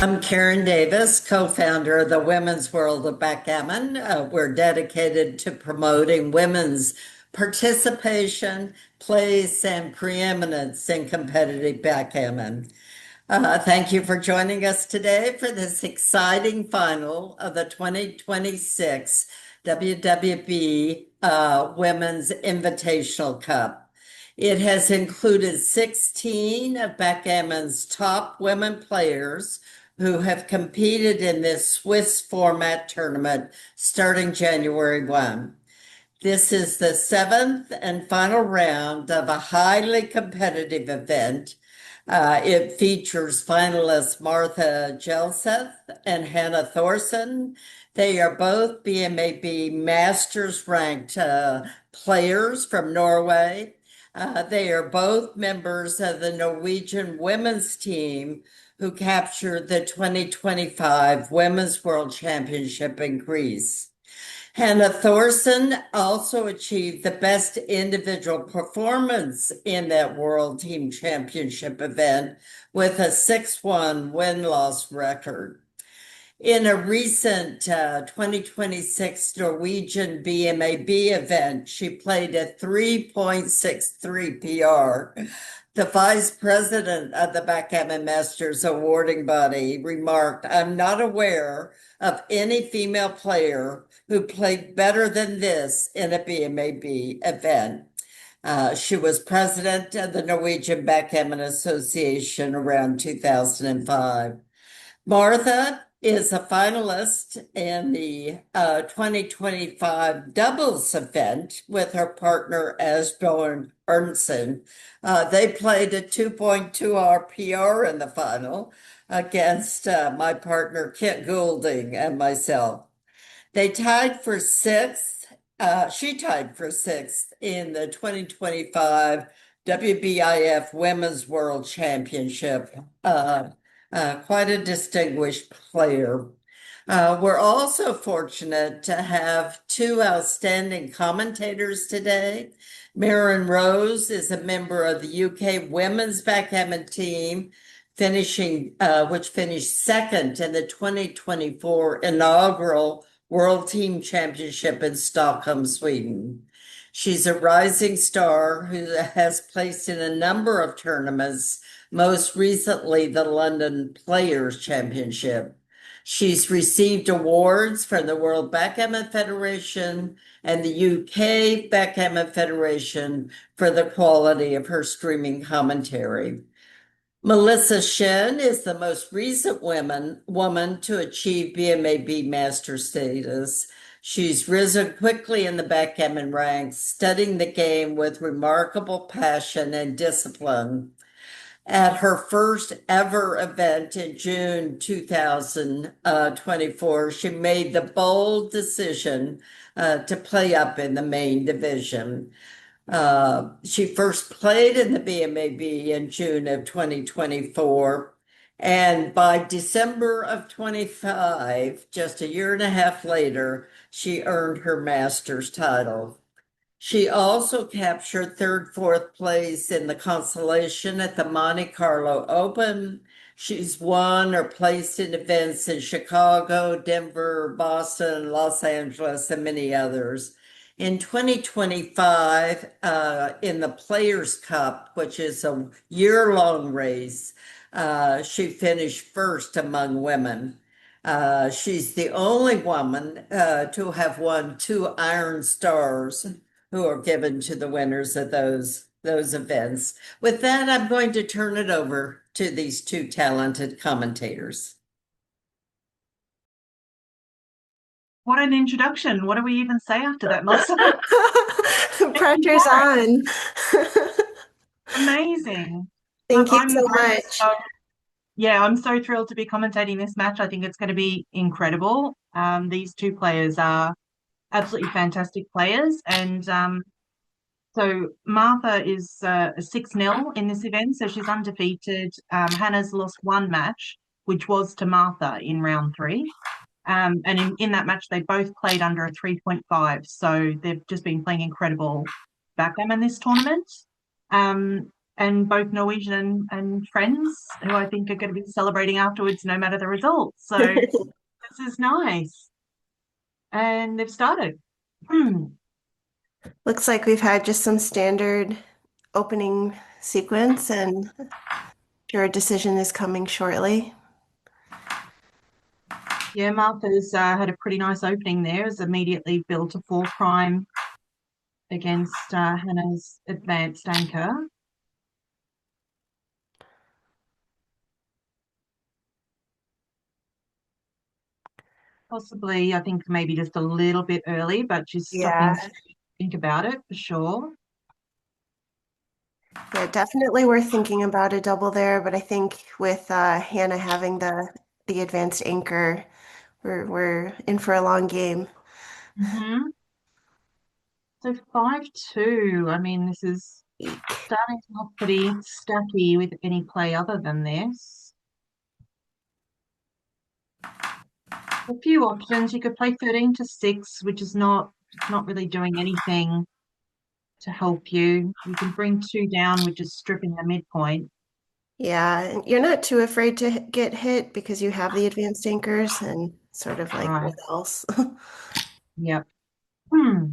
I'm Karen Davis, co-founder of the Women's World of Backgammon. We're dedicated to promoting women's participation, place, and preeminence in competitive backgammon. Thank you for joining us today for this exciting final of the 2026 WWB Women's Invitational Cup. It has included 16 of backgammon's top women players who have competed in this Swiss format tournament starting January 1. This is the seventh and final round of a highly competitive event. It features finalists Martha Gjelseth and Hanna Thorsen. They are both BMAB Masters ranked players from Norway. They are both members of the Norwegian women's team who captured the 2025 Women's World Championship in Greece. Hanna Thorsen also achieved the best individual performance in that World Team Championship event with a 6-1 win-loss record. In a recent 2026 Norwegian BMAB event, she played a 3.63 PR. The vice president of the Backgammon Masters awarding body remarked, "I'm not aware of any female player who played better than this in a BMAB event." She was president of the Norwegian Backgammon Association around 2005. Martha is a finalist in the 2025 doubles event with her partner Asbjørn Ernstsen. They played a 2.2 RPR in the final against my partner Kit Goulding and myself. They tied for sixth. She tied for sixth in the 2025 WBIF Women's World Championship. Quite a distinguished player. We're also fortunate to have two outstanding commentators today. Maren Rose is a member of the UK women's backgammon team, which finished second in the 2024 inaugural World Team Championship in Stockholm, Sweden. She's a rising star who has placed in a number of tournaments, most recently the London Players Championship. She's received awards from the World Backgammon Federation and the UK Backgammon Federation for the quality of her streaming commentary. Melissa Shen is the most recent woman to achieve BMAB master status. She's risen quickly in the backgammon ranks, studying the game with remarkable passion and discipline. At her first ever event in June 2024, she made the bold decision to play up in the main division. She first played in the BMAB in June of 2024, and by December of 25, just a year and a half later, she earned her master's title. She also captured third, fourth place in the consolation at the Monte Carlo Open. She's won or placed in events in Chicago, Denver, Boston, Los Angeles, and many others. In 2025, in the Players' Cup, which is a year-long race, she finished first among women. She's the only woman to have won 2 Iron Stars, who are given to the winners of those events. With that, I'm going to turn it over to these two talented commentators. What an introduction. What do we even say after that, Melissa? Pressure's on. Amazing. Thank you so much. I'm so thrilled to be commentating this match. I think it's going to be incredible. These two players are absolutely fantastic players. And so Martha is 6-0 in this event, so she's undefeated. Hannah's lost one match, which was to Martha in round 3. And in that match, they both played under a 3.5. So they've just been playing incredible backgammon this tournament. and both Norwegian and friends who I think are going to be celebrating afterwards, no matter the result. So this is nice. And they've started. Looks like we've had just some standard opening sequence, and your decision is coming shortly. Yeah, Martha's had a pretty nice opening there. Has immediately built a 4 prime against Hannah's advanced anchor. Possibly, I think maybe just a little bit early, but she's stopping Yeah, to think about it for sure. yeah, definitely worth thinking about a double there, but I think with Hannah having the advanced anchor, we're in for a long game. Hmm. So 5-2. I mean, this is Eek. starting to look pretty stacky with any play other than this. A few options. You could play 13-6, which is not really doing anything to help you. You can bring 2 down, which is stripping the midpoint. Yeah, and you're not too afraid to get hit because you have the advanced anchors and sort of like what Right. else? Yep. Hmm.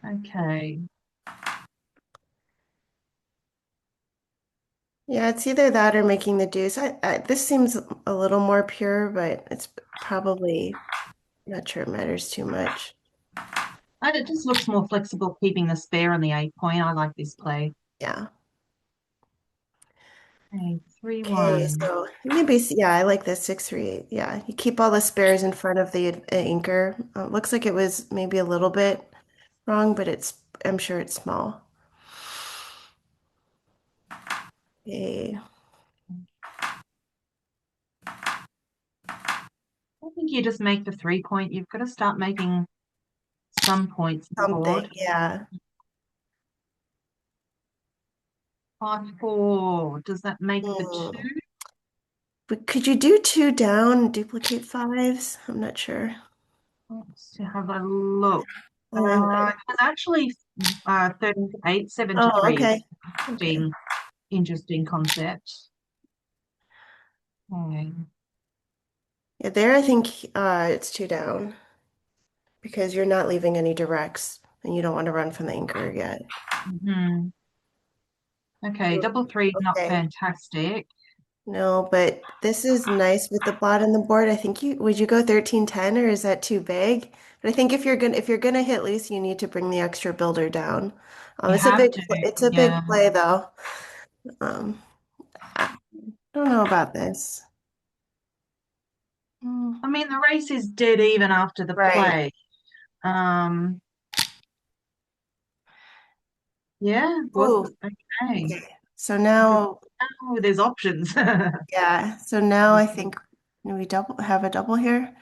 Okay. Yeah, it's either that or making the deuce. This seems a little more pure, but it's probably not sure it matters too much. And it just looks more flexible keeping the spare on the 8 point. I like this play. Yeah. Okay, Okay, 3-1. so maybe yeah, I like this 6-3-8. Yeah, you keep all the spares in front of the anchor. Looks like it was maybe a little bit wrong, but I'm sure it's small. Okay, I think you just make the 3 point. You've got to start making some points on the something. board. Yeah. 5-4. Does that make the Hmm. 2? But could you do two down, duplicate fives? I'm not sure. Let's have a look. Uh, It was actually 13-8, seven to oh, three. okay. Okay. Interesting, interesting concept. Okay. Yeah, there I think it's two down because you're not leaving any directs and you don't want to run from the anchor yet. Hmm. Okay, Mm, double three is not okay. fantastic. No, but this is nice with the blot on the board. I think would you go 13-10 or is that too big? But I think if you're gonna hit loose, you need to bring the extra builder down. You It's a have big to, it's a yeah. big play though. Um, I don't know about this. Mm, I mean, the race is dead even after the right. play. Um, yeah, well, Oh, okay. okay. So now, Oh, there's options. yeah. So now I think we double have a double here.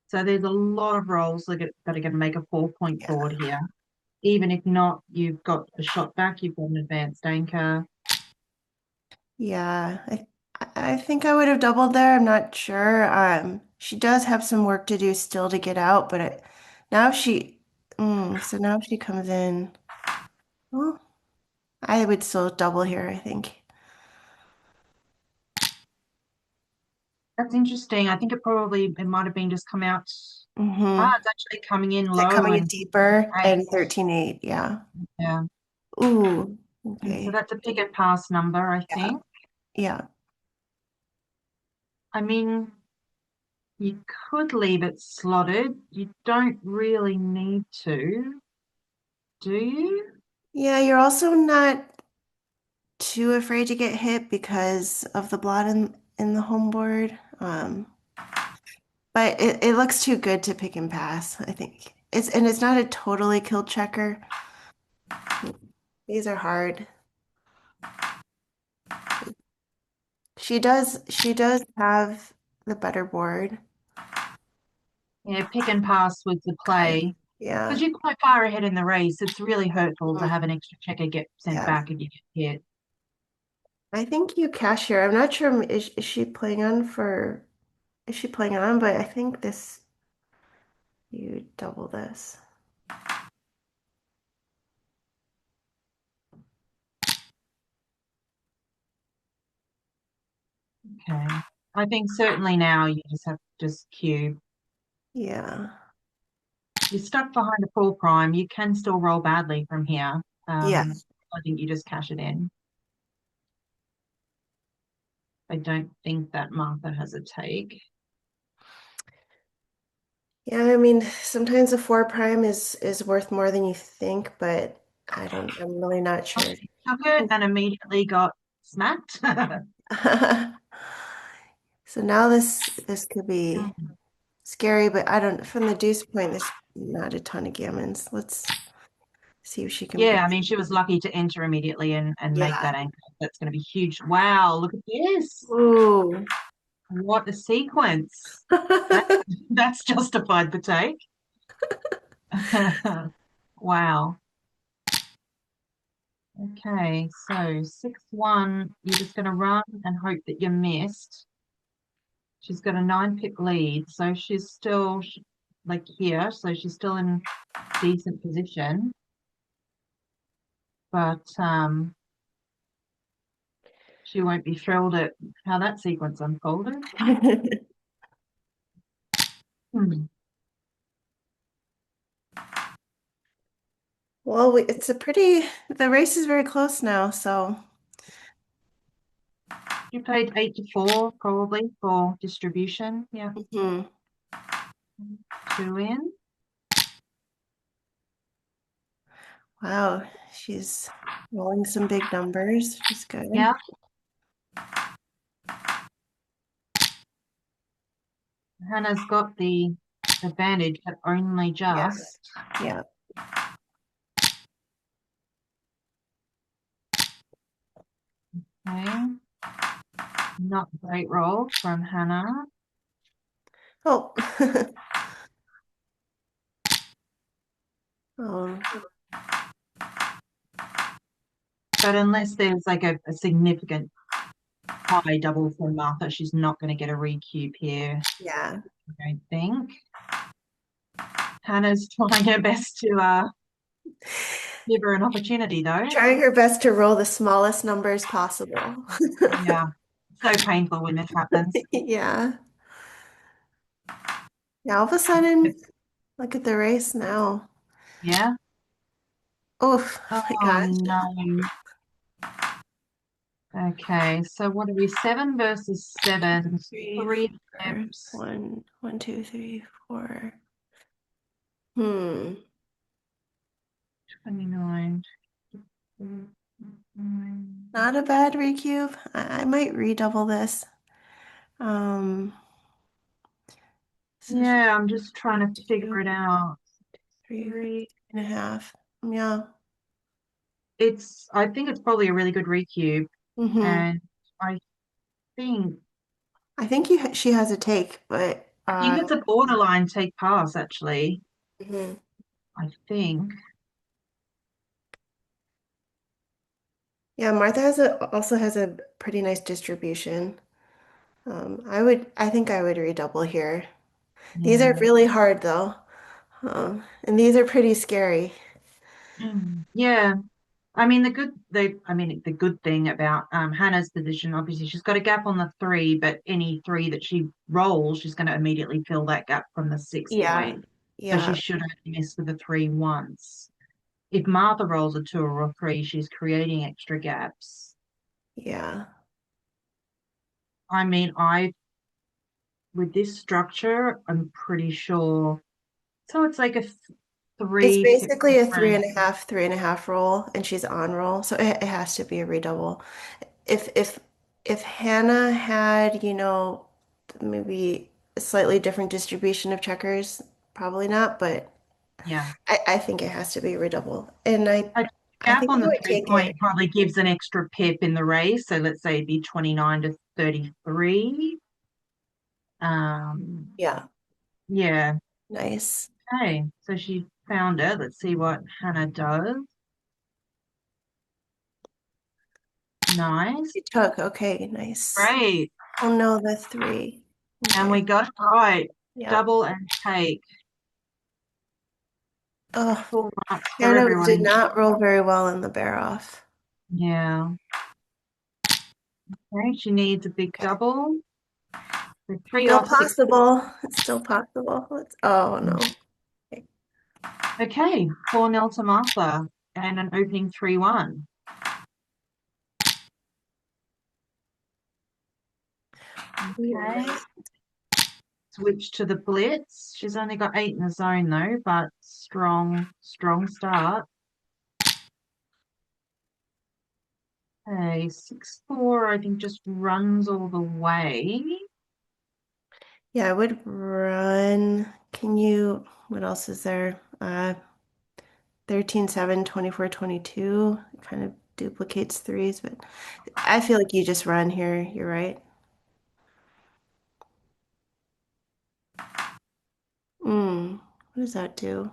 So there's a lot of rolls that are going to make a 4 point Yeah. board here. Even if not, you've got a shot back, you've got an advanced anchor. Yeah. I think I would have doubled there. I'm not sure. She does have some work to do still to get out, but now if so now if she comes in, well, I would still double here, I think. That's interesting. I think it might have been just come out. Mm-hmm. It's actually coming in Is it low coming in and deeper eight. and 13-8? Yeah. Yeah. Ooh, And so okay. that's a pick and pass number, I Yeah. think. Yeah. I mean, you could leave it slotted. You don't really need to, do you? Yeah, you're also not too afraid to get hit because of the blot in the home board. But it looks too good to pick and pass, I think. It's not a totally kill checker. These are hard. She does have the better board. Yeah, pick and pass was the Okay. play. Because Yeah. you're quite far ahead in the race. It's really hurtful to Mm, have an extra checker get sent yeah. back and you get hit. I think you cash here. I'm not sure is she playing on for is she playing on, but I think this you double this. Okay. I think certainly now you just have to just cube. Yeah. You're stuck behind a full prime. You can still roll badly from here. Yeah. I think you just cash it in. I don't think that Martha has a take. Yeah, I mean, sometimes a four prime is worth more than you think, but I'm really not sure. Took it and immediately got smacked. So now this could be scary, but I don't, from the deuce point, there's not a ton of gammons. Let's see if she can Yeah, break. I mean, she was lucky to enter immediately and make Yeah. that anchor. That's going to be huge. Wow, look at this. Ooh. What a sequence. That that's justified the take. Wow. Okay, so 6-1, you're just going to run and hope that you missed. She's got a 9-pip lead, so she's still like here, so she's still in decent position. But she won't be thrilled at how that sequence unfolded. Hmm. Well, the race is very close now, so You paid 8 to 4 probably for distribution. Yeah, mhm. 2 in. Wow, she's rolling some big numbers, which is good. Yeah, Hannah's got the advantage, but only Yeah, just. yeah. Okay, not a great roll from Hannah. Oh. Um, But unless there's like a significant high double from Martha, she's not going to get a recube here, yeah. I don't think. Hannah's trying her best to give her an opportunity, though. Trying her best to roll the smallest numbers possible. Yeah, so painful when this happens. Yeah. Yeah, all of a sudden, look at the race now. Yeah. Oof, my Oh gosh. no. Okay, so what are we? 7 versus 7. Three, 4, Three pips. 1, 2, 3, 4. Hmm. 29. Not a bad recube. I might redouble this. So she Yeah, I'm just trying to figure 2, it out. 3 Three. and a half. Yeah. I think it's probably a really good recube, Mm-hmm. and I think I think she has a take, but I think it's a borderline take pass, actually. mhm. I think. Yeah, Martha also has a pretty nice distribution. I think I would redouble here. These are Yeah. really hard though. And these are pretty scary. Yeah. I mean the good thing about Hannah's position, obviously she's got a gap on the 3, but any 3 that she rolls, she's going to immediately fill that gap from the 6 Yeah. point. So she Yeah. should only miss with the 3 once. If Martha rolls a 2 or a 3, she's creating extra gaps. Yeah. I mean, with this structure, I'm pretty sure. So it's like a It's 3 pip basically a difference. 3.5 roll, and she's on roll, so it has to be a redouble. If if if Hannah had, maybe a slightly different distribution of checkers, probably not, but Yeah. I think it has to be a redouble. And A I gap think on I the would 3 take point it. probably gives an extra pip in the race. So let's say it'd be 29 to 33. Um, Yeah, yeah. nice. Okay. So she found it. Let's see what Hannah does. Nice. It took. Okay, nice. Great. Oh no, the 3. And Okay. we got it right. Yeah. Double and take. Oh, Full marks for Hannah did everyone. not roll very well in the bear off. Yeah. Okay, she needs a big Okay. double. So 3 Still off 6. possible. It's still possible. Oh no. Okay. Okay, 4-0 to Martha and an opening 3-1. Okay, switch to the blitz. She's only got 8 in the zone though, but strong start. Okay, 6-4, I think just runs all the way. Yeah, I would run. Can you, what else is there? 13-7, 24-22. It kind of duplicates threes, but I feel like you just run here. You're right. What does that do?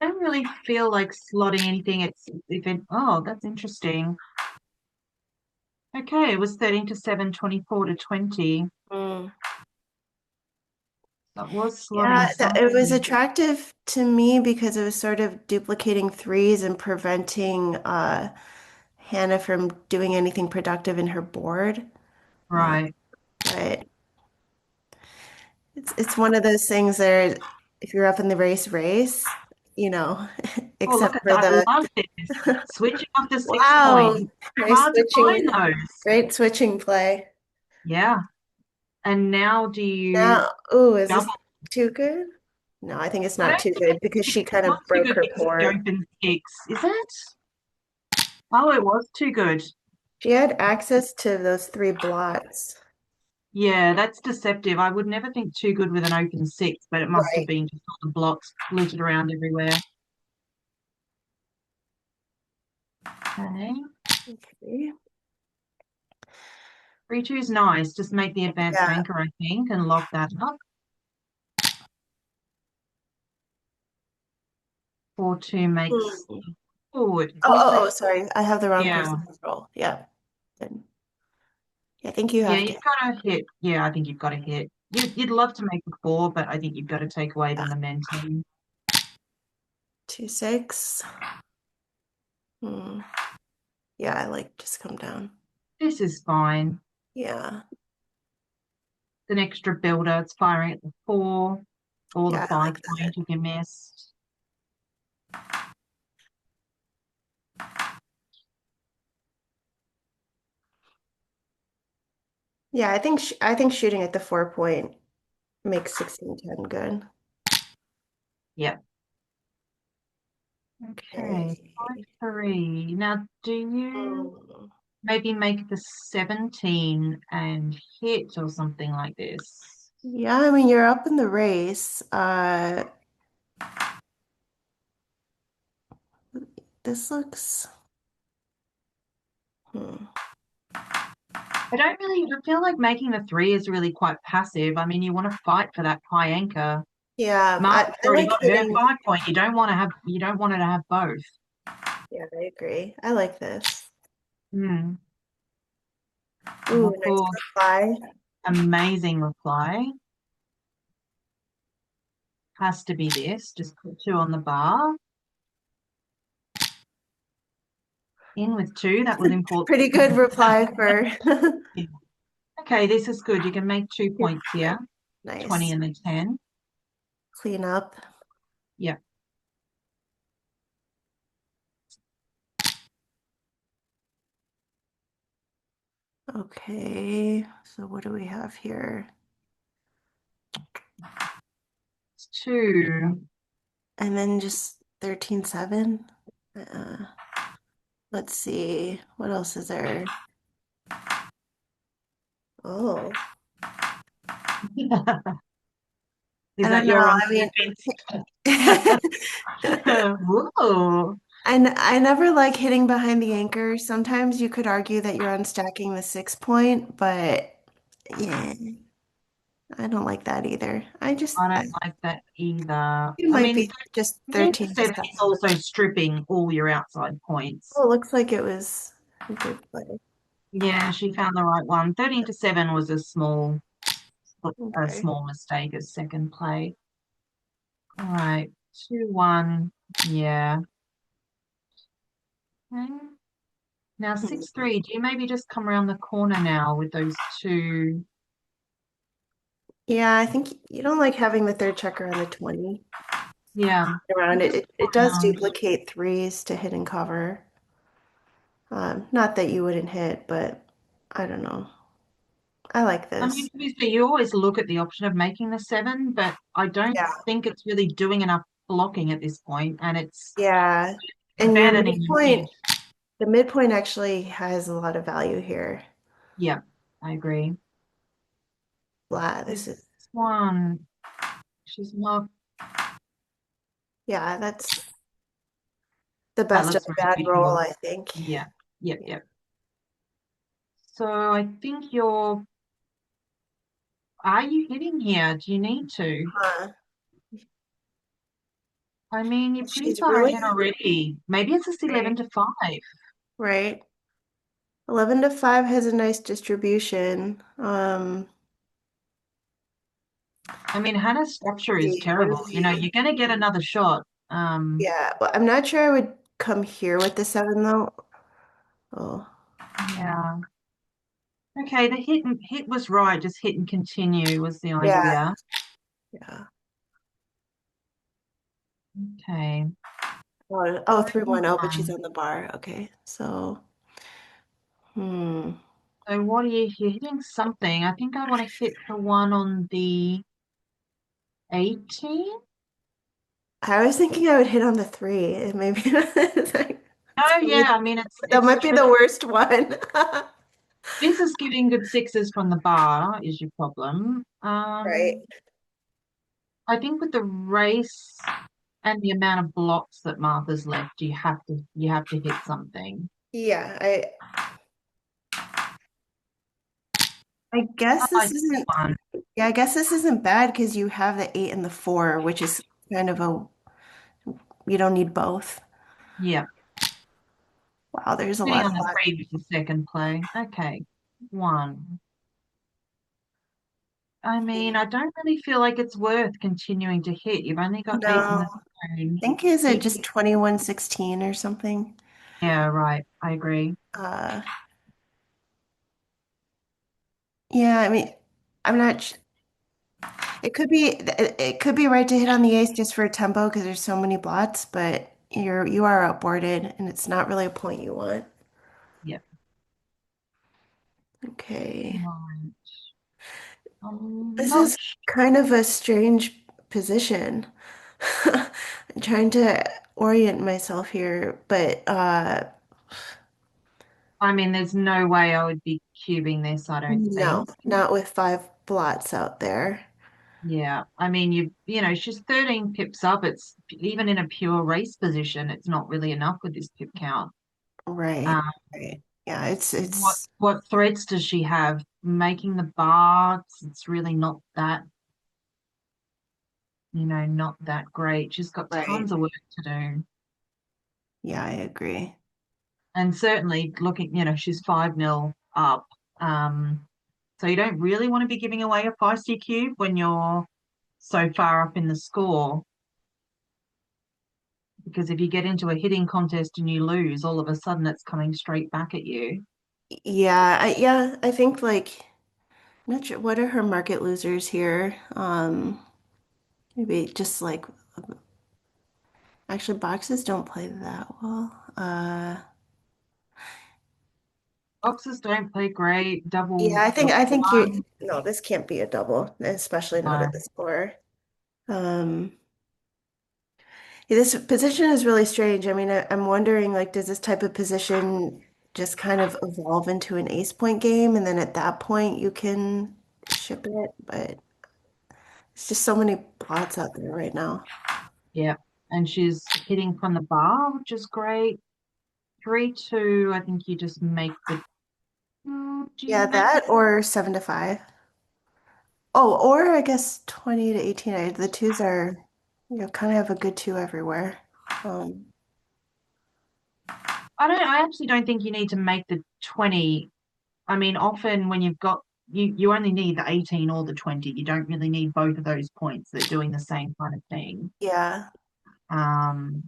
I don't really feel like slotting anything. Oh, that's interesting. Okay, it was 13-7, 24-20. Mm. That was slotting Yeah, it was something. attractive to me because it was sort of duplicating threes and preventing Hannah from doing anything productive in her board. Right. But it's one of those things there, if you're up in the race, you know, Oh, look except at for that. the I love this. Switching off the 6 point. wow, nice Hard to switching, find those. great switching play. Yeah. And now do you Now, ooh, is this double? too good? No, I think it's I not don't too think good because she kind it's not of too broke good her because of the board. open 6, is it? Oh, it was too good. She had access to those three blots. Yeah, that's deceptive. I would never think too good with an open 6, but it must have Right. been just all the blocks littered around everywhere. Okay. Okay. 3-2 is nice. Just make the advanced Yeah. banker, I think, and lock that up. 4-2 makes Hmm. oh, it Oh, also sorry. I have the wrong yeah. person to roll. Yeah. Good. Yeah, I think you Yeah, have to. you've got to hit. Yeah, I think you've got to hit. You'd love to make a 4, but I think you've got to take away the Yeah. momentum. 2-6. Hmm. Yeah, I like just come down. This is fine. Yeah. It's an extra builder. It's firing at the 4 or the Yeah, I 5 like that. point if you missed. Yeah, I think shooting at the 4 point makes 16-10 good. Yep. Okay, Okay. 5-3. Now, do you Hmm. maybe make the 17 and hit or something like this? Yeah, I mean you're up in the race. This looks hmm. I feel like making the 3 is really quite passive. I mean, you want to fight for that high anchor. Yeah, Martha's I already like got her hitting. 5 point. You don't want her to have both. Yeah, I agree. I like this. Hmm. And Ooh, of nice course, reply. amazing reply. Has to be this. Just put 2 on the bar. In with 2. That was important. Pretty good reply for Yeah. Okay, this is good. You can make 2 your points point. here. 20 Nice. and the 10. Clean up. Yeah. Okay, so what do we have here? It's 2. And then just 13-7. Uh, let's see. What else is there? Oh, Is I don't that know. your I mean, unconvinced? Whoa. I never like hitting behind the anchor. Sometimes you could argue that you're unstacking the 6 point, but yeah, I don't like that either. I don't like that either. It I might mean, be just 13 to 13 to 7 is 7. also stripping all your outside points. Oh, it looks like it was a good play. Yeah, she found the right one. 13 to 7 was a Okay. small mistake as second play. All right, 2-1. Yeah. Okay. Now 6-3, do you maybe just come around the corner now with those two? Yeah, I think you don't like having the third checker on the 20 Yeah, around it. just It does around. duplicate threes to hit and cover. Not that you wouldn't hit, but I don't know. I like I mean, this. obviously, you always look at the option of making the 7, but I don't Yeah. think it's really doing enough blocking at this point, and it's Yeah. And your abandoning your midpoint, edge. the midpoint actually has a lot of value here. Yeah, I agree. Blah, This this is, one, she's not, yeah, that's the that best of looks a very bad roll, beautiful. I think. Yeah, yep, Yeah. yep. So I think are you hitting here? Do you need to? Huh. I mean, you're pretty She's far ahead really already. Maybe it's just 11 right. to 5. Right. 11 to 5 has a nice distribution. I mean, Hannah's structure is What do terrible. we? You're going to get another shot. Yeah, well, I'm not sure I would come here with the 7 though. Oh, Yeah. Okay, the hit was right. Just hit and continue was the yeah, idea. yeah. Okay. Oh, 3-1-0, but she's Um, on the bar. Okay, so, hmm. so what are you're hitting something? I think I want to hit the one on the 18. I was thinking I would hit on the 3. And maybe it's Oh yeah, probably, I mean that it's might be the tricky. worst one. This is giving good sixes from the bar is your problem. Right. I think with the race and the amount of blocks that Martha's left, you have to hit something. Yeah, I I guess this like this isn't, one. yeah, I guess this isn't bad because you have the 8 and the 4, which is kind of you don't need both. Yeah. Wow, there's a Sitting lot on of the black. 3 was the second play. Okay. One. I mean, I don't really feel like it's worth continuing to hit. You've only got 8 in No, the I zone. think is it Eight. just 21-16 or something? Yeah, right. I agree. Uh, yeah, I mean, I'm not. It could be right to hit on the ace just for tempo because there's so many blots, but you are outboarded and it's not really a point you want. Yeah. Okay. Right. I'm This not is kind of a strange position. I'm trying to orient myself here, but I mean, there's no way I would be cubing this, I don't no, think. not with 5 blots out there. Yeah. I mean, she's 13 pips up. It's even in a pure race position, it's not really enough with this pip count. Right, Um, right. Yeah, what it's what threats does she have? Making the bar, it's really not that, not that great. She's got right. tons of work to do. Yeah, I agree. And certainly looking, she's 5-0 up. Um, so you don't really want to be giving away a feisty cube when you're so far up in the score. Because if you get into a hitting contest and you lose, all of a sudden it's coming straight back at you. Yeah, I think like I'm not sure what are her market losers here. Maybe just like actually boxes don't play that well. Boxes don't play great. Yeah, Double, I think you one. no, this can't be a double, especially not No. at the score. Um, yeah, this position is really strange. I mean, I'm wondering like, does this type of position just kind of evolve into an ace point game, and then at that point you can ship it? But it's just so many plots out there right now. Yeah. And she's hitting from the bar, which is great. 3-2, I think you just make the. Do you Yeah, make the. that or 7 to 5. Oh, or I guess 20 to 18. The twos are, kind of have a good two everywhere. Um, I actually don't think you need to make the 20. I mean, often when you've got, you only need the 18 or the 20. You don't really need both of those points. They're doing the same kind of thing. yeah. Um,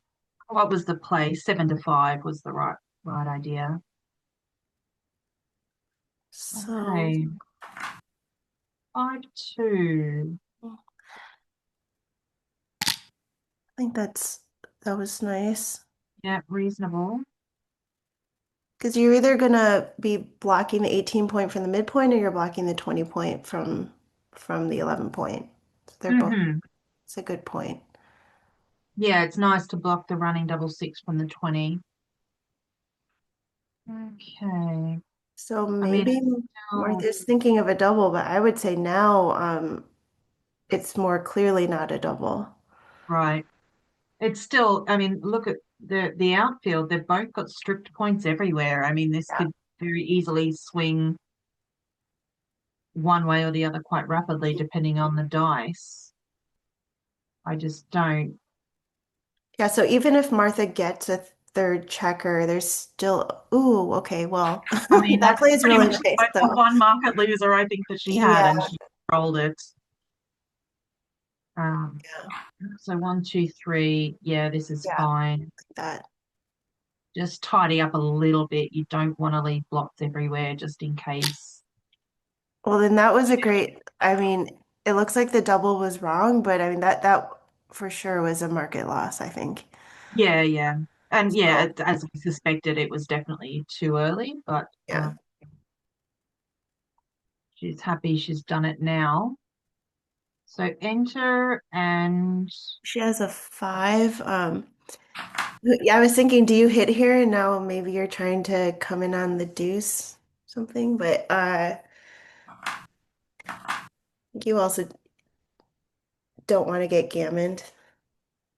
what was the play? 7 to 5 was the right idea. So Okay. 5-2. I think that was nice. Yeah, reasonable. Because you're either gonna be blocking the 18 point from the midpoint or you're blocking the 20 point from the 11 point. So they're both, Mm-hmm. it's a good point. Yeah, it's nice to block the running double six from the 20. Okay. So I mean, maybe it's still Martha's thinking of a double, but I would say now it's more clearly not a double. right. It's still, I mean, look at the outfield. They've both got strict points everywhere. I mean, this Yeah. could very easily swing one way or the other quite rapidly depending on the dice. I just don't. Yeah, so even if Martha gets a third checker, there's still, ooh, okay, well, I mean, that that's plays pretty really much nice the though. one market loser I think that she had, and Yeah, she rolled it. Um, yeah, so 1, 2, 3. Yeah, this is yeah, fine. like that. Just tidy up a little bit. You don't want to leave blocks everywhere just in case. Well, then that was a great, I mean, it looks like the double was wrong, but I mean that for sure was a market loss, I think. Yeah, yeah. And yeah, So, as we suspected, it was definitely too early, but yeah. she's happy she's done it now. So enter and She has a five. Yeah, I was thinking, do you hit here and now maybe you're trying to come in on the deuce something, but you also don't want to get gammoned.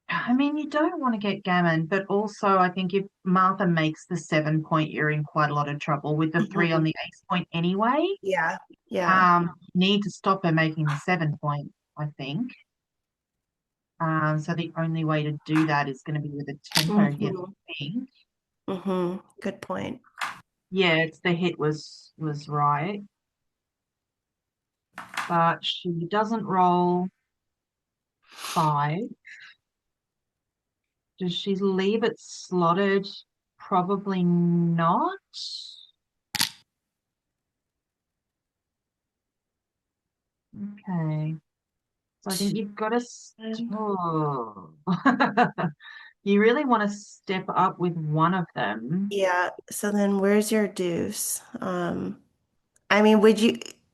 I mean, you don't want to get gammon, but also I think if Martha makes the 7 point, you're in quite a lot of trouble with the three on Mhm. the ace point anyway. Yeah, yeah. You need to stop her making the 7 point, I think. So the only way to do that is going to be with a tempo hit, Hmm. I think. Good point. Yeah, it's the hit was right, but she doesn't roll 5. Does she leave it slotted? Probably not. Okay. So I think you've got to. Oh. You really want to step up with one of them. Yeah, so then where's your deuce? I mean,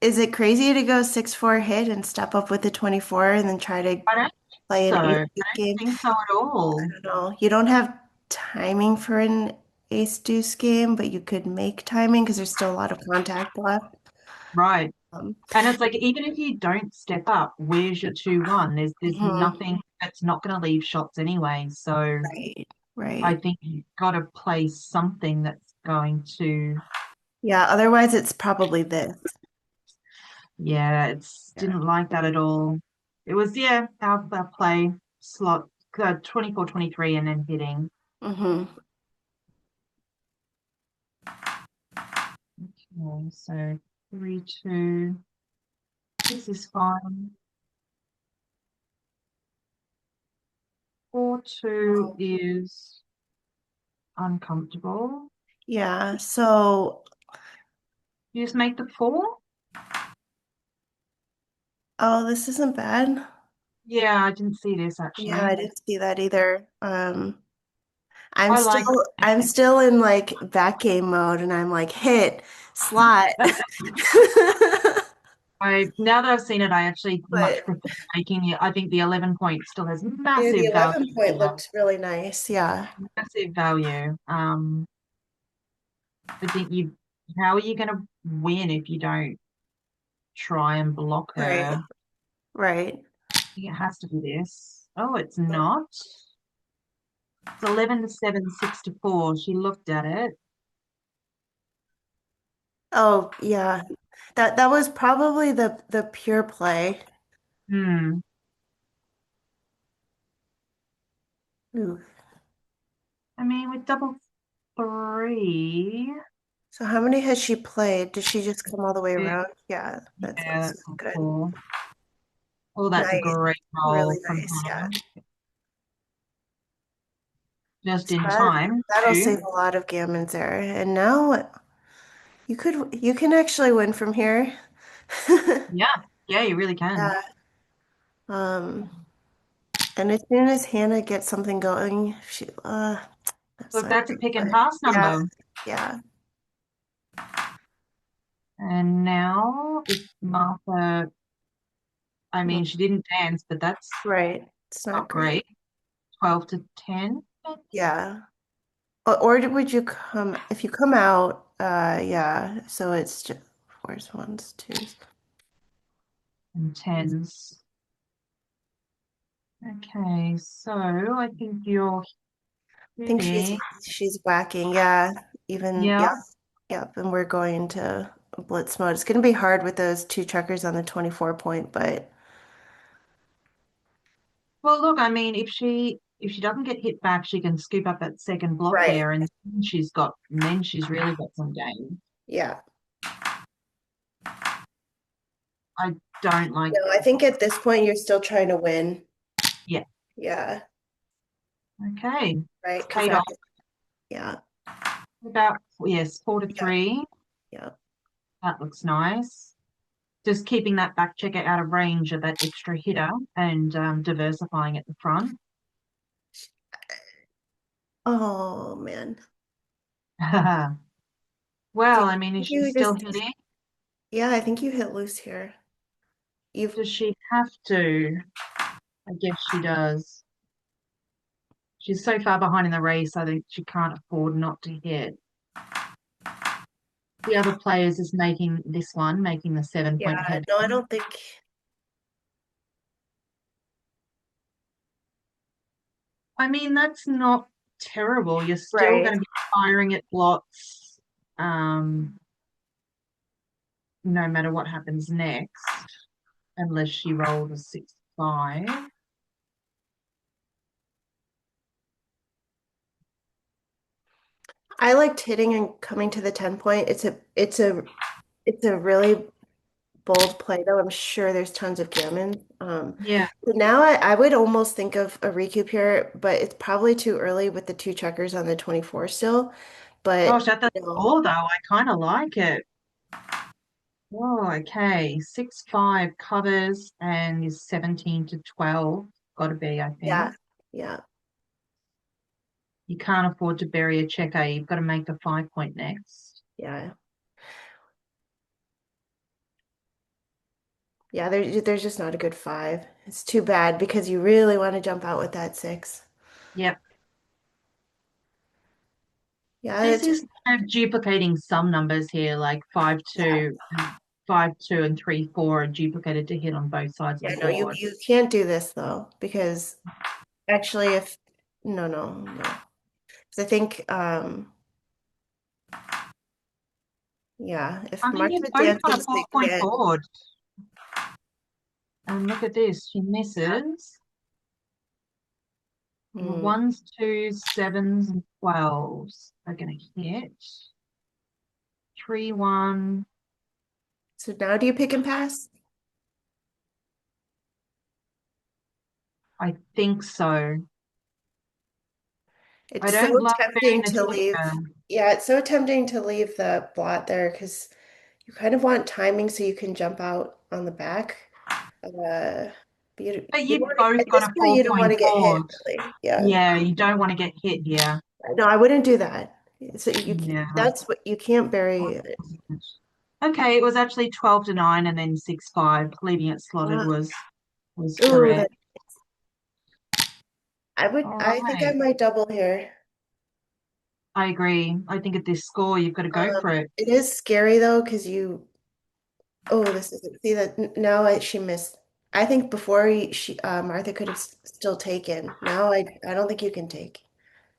is it crazy to go 6-4 hit and step up with the 24 and then try to I don't think play so. an I ace deuce don't game? think so at I all. don't know. You don't have timing for an ace deuce game, but you could make timing because there's still a lot of contact left. Right. Um, And it's like even if you don't step up, where's your 2-1? There's mhm. nothing that's not going to leave shots anyway. So Right, I right. think you've got to play something that's going to. Yeah, otherwise it's probably this. Yeah, it's Yeah. didn't like that at all. It was, yeah, our play slot 24, 23, and then hitting. Hmm. Okay, so 3-2. This is fine. 4-2 is uncomfortable. Yeah, so, You just make the 4? oh, this isn't bad. Yeah, I didn't see this Yeah, actually. I didn't see that either. I'm I like still in like back game mode and I'm like hit slot. I now that I've seen it, I actually much But prefer making it. I think the 11 point still has yeah, the massive value 11 point here. looked really nice. Yeah. Massive value. I think you how are you gonna win if you don't try and block Right. her? Right. I think it has to be this. Oh, it's not. It's 11-7, 6-4. She looked at it. Oh, yeah. That was probably the pure play. Hmm. Ooh. I mean, with double three, So how many has she played? Did she just come all the way yeah, around? Yeah, that's that's not good. cool. Oh, that's a Nice. great Really roll from nice. Yeah. Hanna. Just So in time that'll too. save a lot of gammons there. And now you can actually win from here. Yeah, yeah, you really can. Yeah. Um, and as soon as Hannah gets something going, that's So not that's a great, pick and but pass yeah, number. yeah, And now if Martha, I mm, mean, she didn't dance, but that's right. It's not not great. great. 12 to 10 Yeah. Or would you come if you come out? Yeah. So it's just fours, ones, twos. and 10s. Okay, so I think you're I think hitting. she's whacking. Yeah. Even Yeah. yep, yep. And we're going to blitz mode. It's going to be hard with those two checkers on the 24 point, but Well, look, I mean, if she doesn't get hit back, she can scoop up that second block right. there, and then she's really got some game. Yeah. I don't like. No, I think at this point you're still trying to win. Yeah. Yeah. Okay. Right. It's Because paid off. yeah. About yes, 4 to Yeah. 3. Yeah. That looks nice. Just keeping that back checker out of range of that extra hitter and diversifying at the front. Oh man. Well, Dang, I I mean, is think she you still just hitting? yeah, I think you hit loose here. You've Does she have to? I guess she does. She's so far behind in the race, I think she can't afford not to hit. The other players is making the 7 point yeah, head. no, I don't think I mean, that's not terrible. You're still right. going to be firing at lots, um, no matter what happens next, unless she rolled a 6-5. I liked hitting and coming to the 10 point. It's a really bold play though. I'm sure there's tons of gammon. Yeah. So now I would almost think of a recoup here, but it's probably too early with the two checkers on the 24 still. Gosh, But at the you know, score though, I kind of like it. Oh, okay. 6-5 covers and is 17 to 12. Got to be, I yeah, think. yeah, You can't afford to bury a checker. You've got to make the 5 point next. yeah. Yeah, there's just not a good five. It's too bad because you really want to jump out with that six. Yep. Yeah, This is kind of duplicating some numbers here, like 5, yeah, 2, 5, 2, and 3, 4 are duplicated to hit on both sides of yeah. the No, board. you can't do this though because actually, if no, 'cause I think yeah, if I mean, Martha you've both got a dances four point again, board. And look at this. She yeah. misses. Your Hmm. ones, twos, sevens, and 12s are going to hit. 3, 1. So now do you pick and pass? I think so. I It's so don't love tempting burying the to leave. checker. Yeah, it's so tempting to leave the blot there because you kind of want timing so you can jump out on the back. Uh, but But you don't you've want both at got this a point four you don't want point to get hit board. really. Yeah. Yeah, you don't want to get hit here. No, I wouldn't do that. So Yeah. that's what you can't bury it. Okay, it was actually 12 to 9 and then 6-5. Leaving it slotted Ah, was ooh, correct. All I think I right. might double here. I agree. I think at this score, you've got to go for it. It is scary though, because oh, this isn't, see that now she missed. I think before Martha could have still taken. Now I don't think you can take.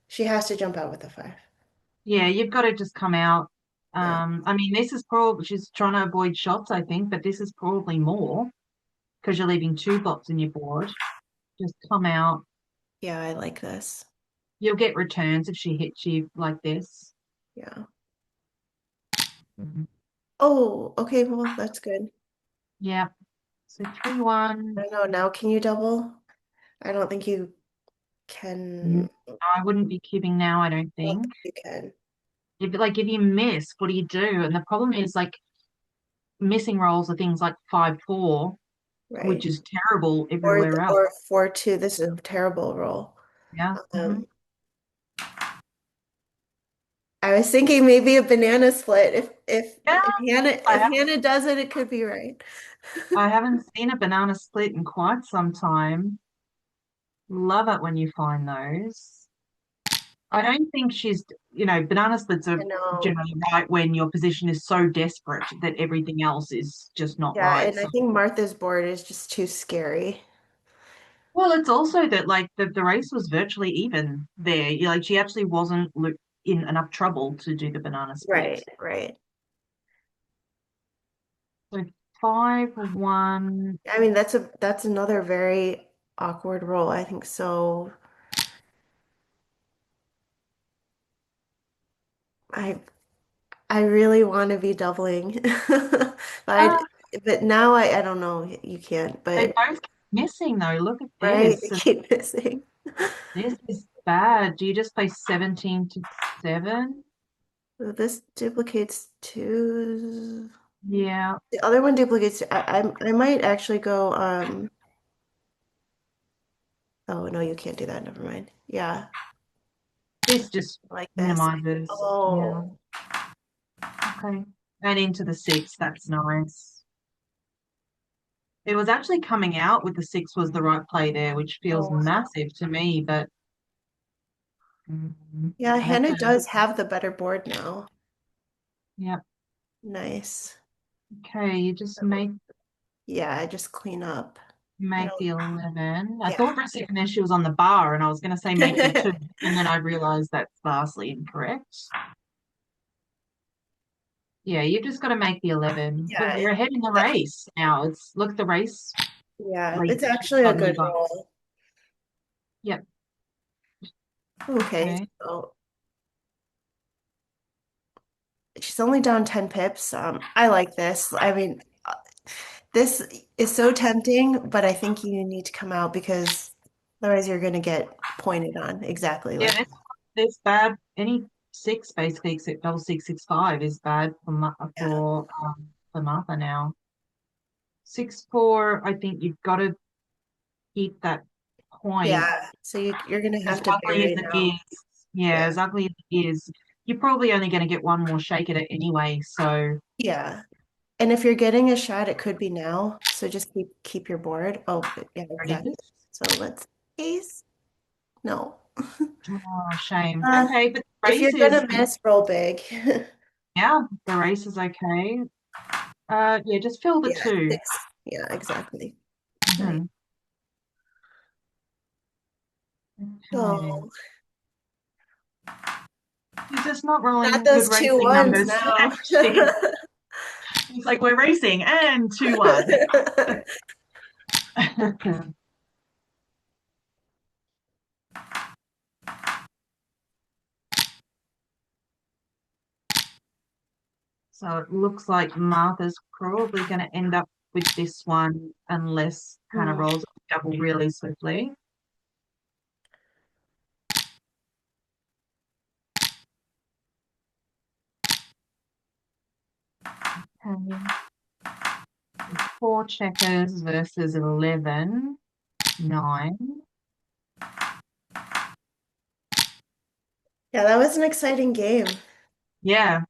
She has to jump out with a five. Yeah, you've got to just come out. Yeah. I mean, this is probably, she's trying to avoid shots, I think, but this is probably more because you're leaving 2 blocks in your board. Just come out. Yeah, I like this. You'll get returns if she hits you like this. Yeah. Mhm. Oh, okay, well, that's good. Yeah. So I 3-1. don't know. Now can you double? I don't think you No, can. I wouldn't be keeping now, I don't I don't think. think you can. if you miss, what do you do? And the problem is like missing rolls are things like 5-4, which Right. is terrible Or everywhere else. or 4-2. This is a terrible roll. Yeah. Um, I was thinking maybe a banana split. Yeah. I If have Hannah does it, it could be right. I haven't seen a banana split in quite some time. Love it when you find those. I don't think banana splits are I know. generally right when your position is so desperate that everything else is just not Yeah, right. and I So, think Martha's board is just too scary. well, it's also that like the race was virtually even there. Like she actually wasn't in enough trouble to do the banana split. Right, right. So 5-1. I mean, that's another very awkward roll. I think so. I I really want to be doubling. But Ah, but now I don't know. You can't, they but both keep missing though. Look at right, they this. keep missing. This is bad. Do you just play 17-7? So this duplicates two. Yeah, The other one duplicates. I might actually go. Oh no, you can't do that. Never mind. Yeah, this just like this. minimizes. Yeah, Oh, okay. And into the six, that's nice. It was actually coming out with the six was the right play there, which feels oh. massive to me, but Yeah, I have Hannah to, does have the better board now. yeah. Nice. Okay, you just make Yeah, I just clean up. I make don't. the 11. I Yeah. thought for a second there she was on the bar, and I was going to say make the two, and then I realized that's vastly incorrect. Yeah, you've just got to make the 11, but Yeah, you're ahead in the that- race now. It's look, the race yeah, race it's actually a suddenly good got, roll. yep, Okay, okay. so she's only down 10 pips. I like this. I mean, this is so tempting, but I think you need to come out because otherwise you're going to get pointed on. Exactly. Yeah, Like, there's bad. Any six basically except double 6 6 5 is bad yeah. for Martha now. 6 4, I think you've got to keep that point. Yeah. So you're going to As have to ugly as bury it now. is, yeah, Yeah. as ugly as it is, you're probably only going to get one more shake at it anyway. So Yeah. And if you're getting a shot, it could be now. So just keep your board. Oh, yeah, there it exactly. is. So let's ace. No. Oh, shame. Uh, Okay, but the if you're race is gonna miss, roll big. yeah, the race is okay. Yeah, just fill the Yeah, two. six. Yeah, exactly. Nice. Mhm. Okay. So You're just not not rolling good those two racing ones numbers. now. It's like we're racing and 2-1. So it looks like Martha's probably going to end up with this one unless Hannah Hmm. rolls a double really swiftly. Okay. 4 checkers versus 11, 9. Yeah, that was an exciting game. Yeah,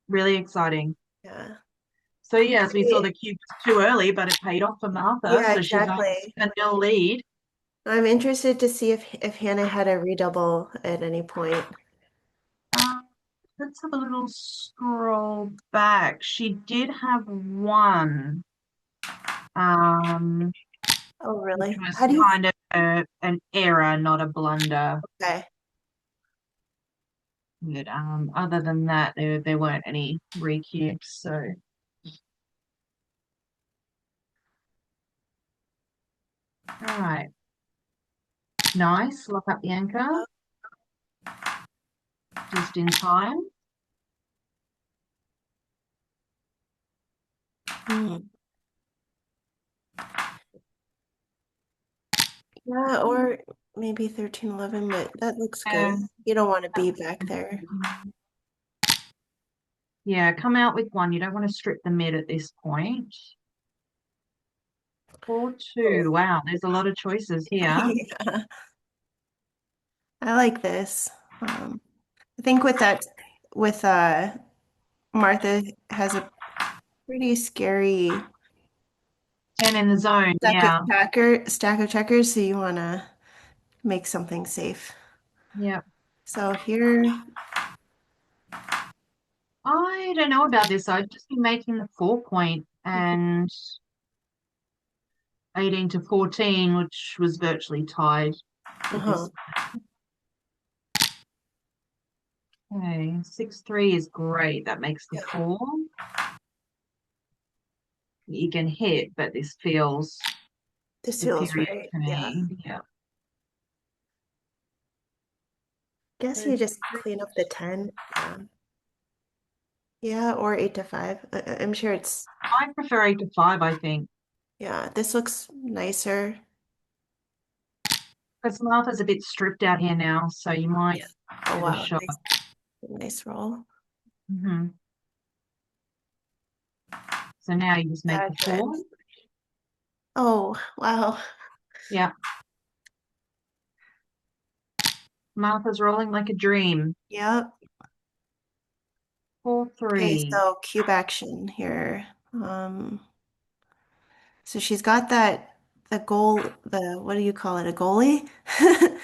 really exciting. Yeah. So yeah, as we saw, Great. the cube was too early, but it paid off for Martha. Yeah, So she's now exactly. a nil lead. I'm interested to see if Hannah had a redouble at any point. Um, let's have a little scroll back. She did have one, um, Oh, which really? was How do you? kind of an error, not a blunder. Okay. But other than that, there weren't any recubes. So all right, nice. Lock up the anchor just in time. Hmm. Yeah, or maybe 13, 11, but that looks good. Yeah. You don't want to be back there. Yeah, come out with one. You don't want to strip the mid at this point. 4-2. Oh. Wow, there's a lot of choices here. Yeah, I like this. I think with that, with Martha has a pretty scary 10 in the zone. Yeah. stack of checkers, so you want to make something safe. Yeah. So here, I don't know about this. I'd just be making the 4 point and 18 to 14, which was virtually tied with uh-huh. this. Okay, 6-3 is great. That makes the Yeah, 4. You can hit, but this feels this feels superior right. to Yeah. me. Yeah. Guess So you just clean up the 10. Yeah. Yeah, or 8 to 5. I'm sure it's, I prefer 8 to 5, I think. yeah, this looks nicer. Because Martha's a bit stripped out here now, so you might Yeah. Oh, give it a wow. shot. Nice roll. Hmm. So now you just make the 4. Good. Oh, wow. Yeah. Martha's rolling like a dream. Yep. Four, Okay, three. so cube action here. So she's got that the goal, the what do you call it, a goalie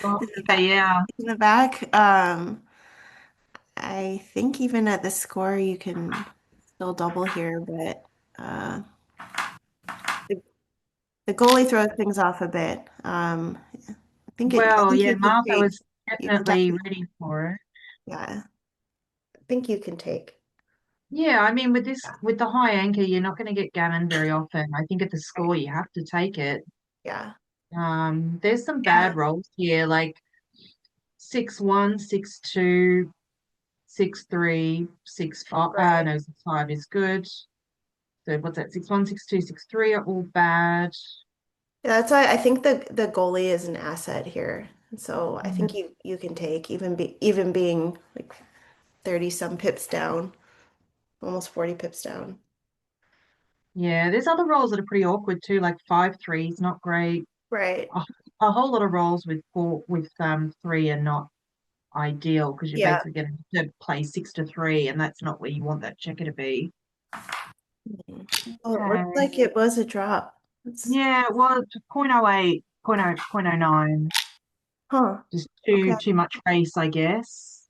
Oh, in the yeah, back. yeah. In the back. I think even at the score you can still double here, but uh, the, the goalie throws things off a bit. I Well, think yeah, you can Martha take. was You can definitely definitely, ready for it. yeah. I think you can take. Yeah, I mean, with this, Yeah. with the high anchor, you're not going to get gammon very often. I think at the Right. score, you have to take it. Yeah. There's some Yeah. bad rolls here, like 6-1, 6-2, 6-3, 6-5. Right. No, 6-5 is good. So what's that? 6-1, 6-2, 6-3 are all bad. Yeah, that's why I think the goalie is an asset here. So I think Mhm. you can take even being like 30 some pips down, almost 40 pips down. Yeah, there's other rolls that are pretty awkward too, like 5-3 is not great. Right. A, a whole lot of rolls with 3 are not ideal because you're Yeah. basically going to play 6-3, and that's not where you want that checker to be. Mhm. Oh, it looks Okay. like it was a drop. It's, Yeah, well, it's 0.08, 0.09, huh. just Okay. too much race, I guess.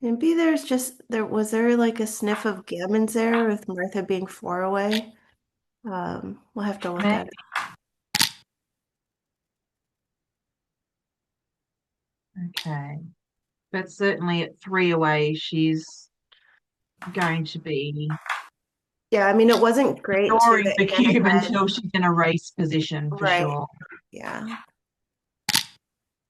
Maybe there's just was there like a sniff of gammons there with Martha being 4 away? We'll have to look at Maybe. it. Okay. But certainly at 3 away, she's going to be Yeah, I mean it wasn't great to ignoring the get cube ahead. until she's in a race position for Right. sure. Yeah.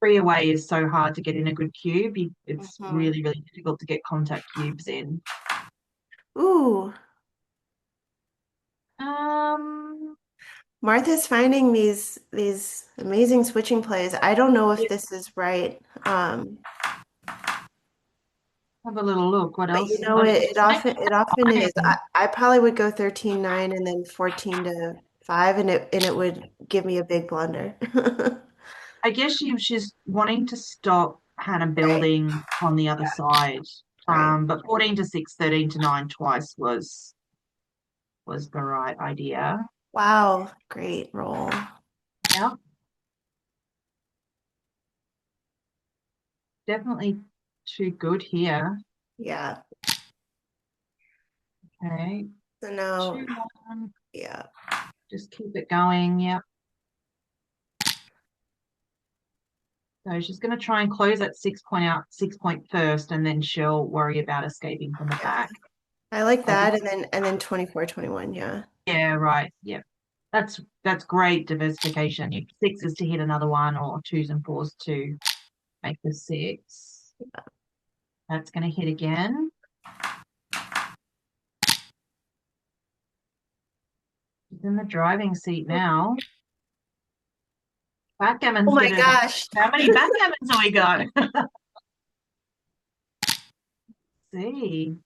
3 away is so hard to get in a good cube. It's Hmm. really, really difficult to get contact cubes in. Ooh. Um, Martha's finding these amazing switching plays. I don't know if yeah, this is right. have a little look. What But you else? know it often is. I probably would go 13-9 and then 14 to 5 and it would give me a big blunder. I guess she's wanting to stop Hannah Right. building on the other Yeah. side. Right. But 14 to 6, 13 to 9 twice was the right idea. Wow, great roll. Yeah, definitely too good here. Yeah. Okay, So now, 2-1. yeah. Just keep it going. Yep. So she's going to try and close that 6 point first, and then she'll worry about escaping from the Yeah. back. I like So this, that and then 24-21, yeah. yeah, right. Yeah. That's great diversification. If 6 is to hit another one, or 2s and 4s to make the 6. That's going to hit again. She's in the driving seat now. Oh Backgammon's my gonna. gosh. How many backgammons have we got? See.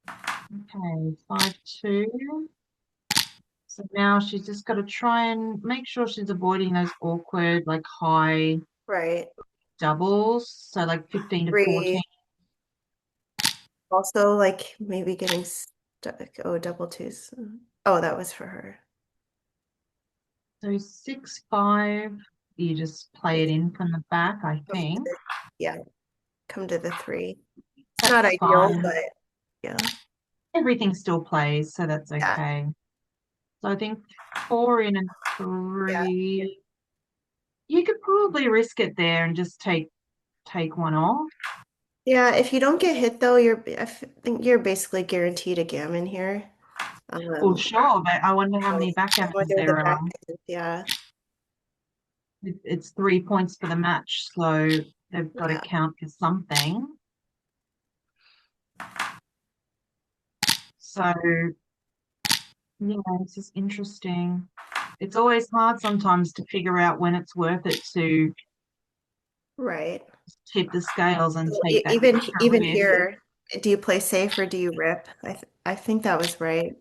Okay, 5-2. So now she's just got to try and make sure she's avoiding those awkward, like high Right. doubles. So like 15 to 14. Three. Also, like maybe getting stuck. Oh, double twos. Oh, that was for her. So 6-5. You just play it in from the back, I Come to think. the, yeah, come to the three. It's not That's ideal, fine. but yeah. Everything still plays, so that's Yeah. okay. So I think 4 in and Yeah. 3. You could probably risk it there and just take one off. Yeah, if you don't get hit though, think you're basically guaranteed a gammon here. Well, Um, sure, but I wonder how many backgammons whether the there back are. end, yeah. It's 3 points for the match, so they've got to Yeah. count for something. So, yeah, this is interesting. It's always hard sometimes to figure out when it's worth it to Right. tip the scales and So take that extra even risk. here, do you play safe or do you rip? I think that was right.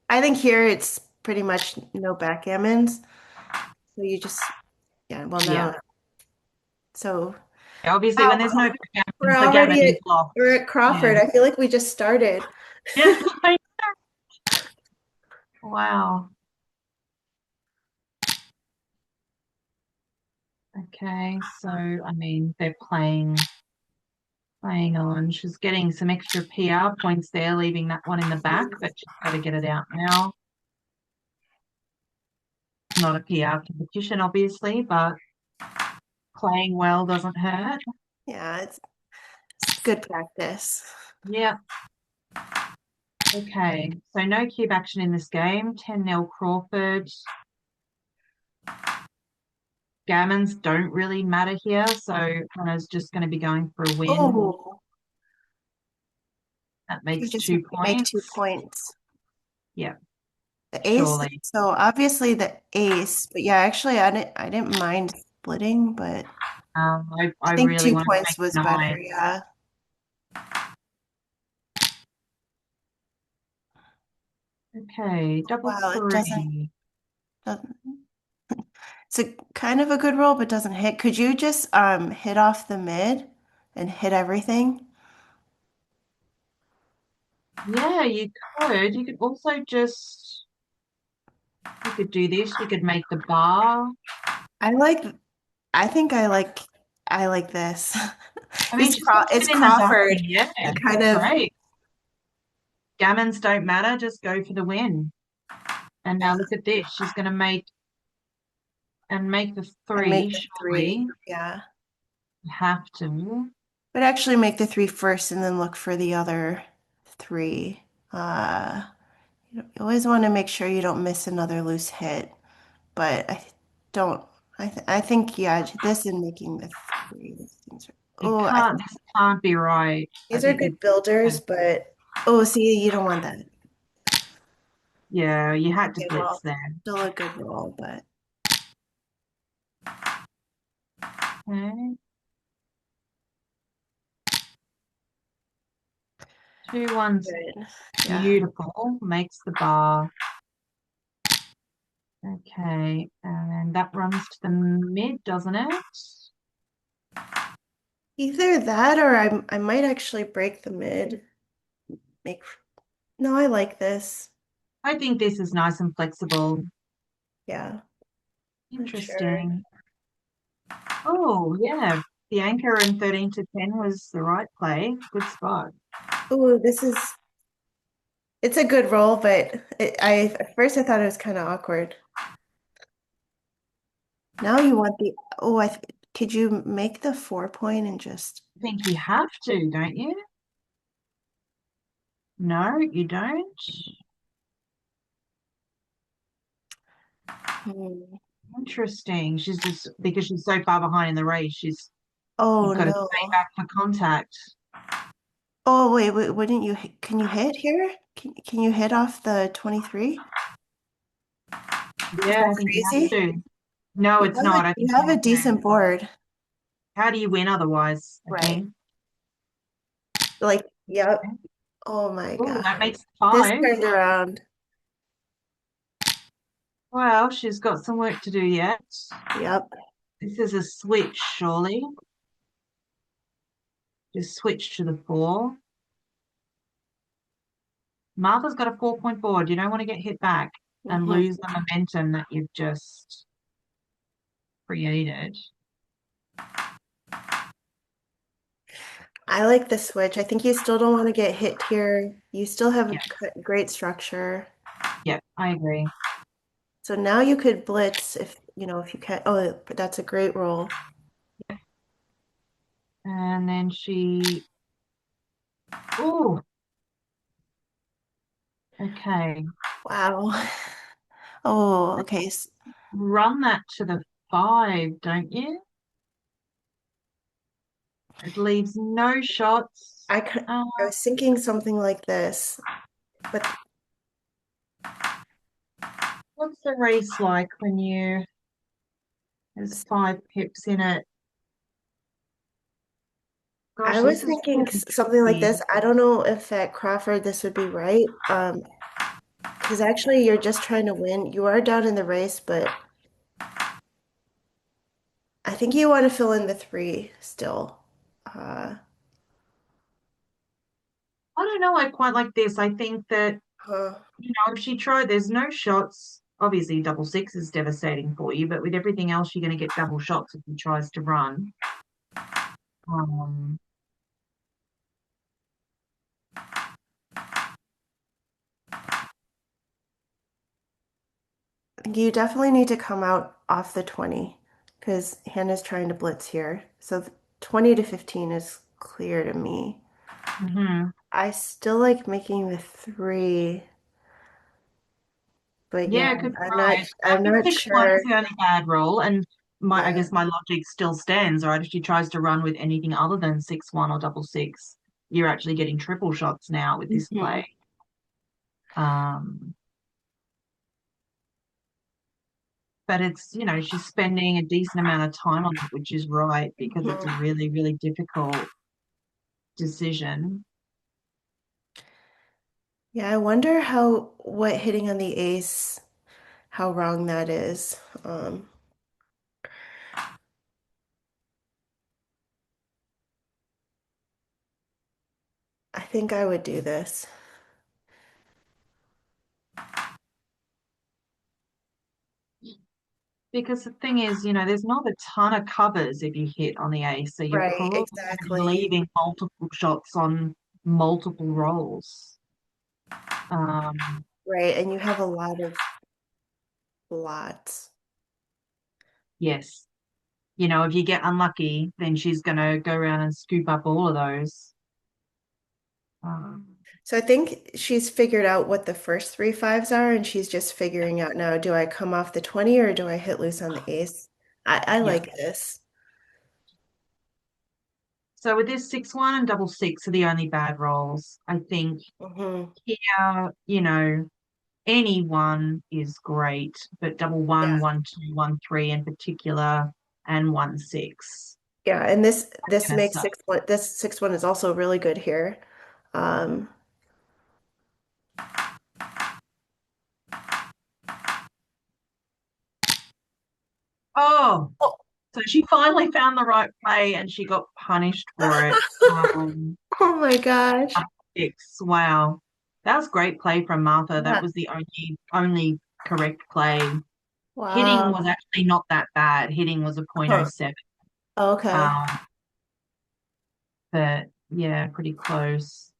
I think here it's pretty much no backgammons. So you just yeah, well Yeah. now so Obviously, wow, when there's no we're backgammons, the gammon already is at lost. we're at Yeah. Crawford. I feel like we just started. Yeah. Wow. Okay, so I mean they're playing on. She's getting some extra PR points there, leaving that one in the back, but she's got to get it out now. Not a PR competition, obviously, but playing well doesn't hurt. Yeah, it's good practice. Yeah. Okay, so no cube action in this game. 10-0 Crawford. Gammons don't really matter here, so Hanna's just going to be going for a win. Oh, That you makes just 2 make 2 points. points. Yeah, The ace, surely. so obviously the ace, but yeah, actually I didn't mind splitting, but I I think really 2 want to points make was better, 9. yeah. Okay, double Wow, it three. doesn't it's a kind of a good roll, but doesn't hit. Could you just hit off the mid and hit everything? Yeah, you could. You could also just, you could do this. You could make the bar. I like I think I like this. I mean, she's got It's 10 in the dock. Crawford. Yeah, It kind of great. Gammons don't matter. Just go for the win. And now look at this. She's going to make the and make 3, the surely. 3. Yeah. You have to. But actually make the 3 first and then look for the other 3. You always want to make sure you don't miss another loose hit. But don't. I think yeah, this and making the 3. It Oh, can't, this can't be right. I these are think it, good builders, but oh, see, you don't want that. yeah, you had to Okay, blitz well, there. still a good roll, but Okay. 2-1's good. Yeah. beautiful. Makes the bar. Okay, and that runs to the mid, doesn't it? Either that or I might actually break the mid. Make no, I like this. I think this is nice and flexible. Yeah, for sure. Interesting. Oh, yeah. The anchor in 13 to 10 was the right play. Good spot. Oh, it's a good roll, but at first I thought it was kind of awkward. Now you want the oh, could you make the 4 point and just I think you have to, don't you? No, you don't. hmm. Interesting. She's just because she's so far behind in the race, Oh you've got to no. stay back for contact. Oh wait, wouldn't you can you hit here? Can you hit off the 23? Is Yeah, that I think you have crazy? to. No, it's not. I You think have you a have to. decent board. How do you win otherwise? Right. Okay. Like, yep. Oh my Oh, that God. makes This 5. turned around. Well, she's got some work to do yet. Yep. This is a switch, surely. Just switch to the 4. Martha's got a 4-point board. You don't want to get hit back and Hmm. lose the momentum that you've just created. I like the switch. I think you still don't want to get hit here. You still have a Yeah, great structure. yeah, I agree. So now you could blitz if, if you can. Oh, but that's a great roll. And then she, oh, okay. Wow. Oh, okay. Run that to the 5, don't you? It leaves no shots. I was thinking something like this, but What's the race like when there's 5 pips in it? I Gosh, was this is thinking really something like tricky. this. I don't know if at Crawford this would be right. Because actually you're just trying to win. You are down in the race, but I think you want to fill in the 3 still. Uh, I don't know. I quite like this. I think that, huh. if she tried, there's no shots. Obviously, double 6 is devastating for you, but with everything else, you're going to get double shots if she tries to run. Um, You definitely need to come out off the 20 because Hannah's trying to blitz here. So 20 to 15 is clear to me. mhm. I still like making the 3, but yeah, Yeah, it could be right. I I'm think not 6-1 sure. is the only bad roll, and I Yeah. guess my logic still stands, right? If she tries to run with anything other than 6-1 or double 6, you're actually getting triple shots now with this Mhm. play. Um, but it's, she's spending a decent amount of time on it, which is right because it's a Mhm. really, really difficult decision. Yeah, I wonder what hitting on the ace, how wrong that is. I think I would do this. Because the thing is, there's not a ton of covers if you hit on the ace, so you're Right, probably going to be exactly. leaving multiple shots on multiple rolls. Um, Right, and you have a lot of lots. yes. If you get unlucky, then she's going to go around and scoop up all of those. Um, So I think she's figured out what the first 3 5s are, and she's just figuring out now, do I come off the 20 or do I hit loose on the ace? I yeah. like this. So with this 6-1 and double 6 are the only bad rolls. I think Hmm. here, any one is great, but double Yeah. 1, 1, 2, 1, 3 in particular, and 1, 6 Yeah, and this gonna makes suck. 6 1, this 6 1 is also really good here. Um, Oh, oh, so she finally found the right play and she got punished for it. Um, oh my gosh. 6. Wow. That was great play from Martha. That Yeah. was the only correct play. Hitting Wow. was actually not that bad. Hitting was a Huh. 0.07. Okay. Um, but yeah, pretty close.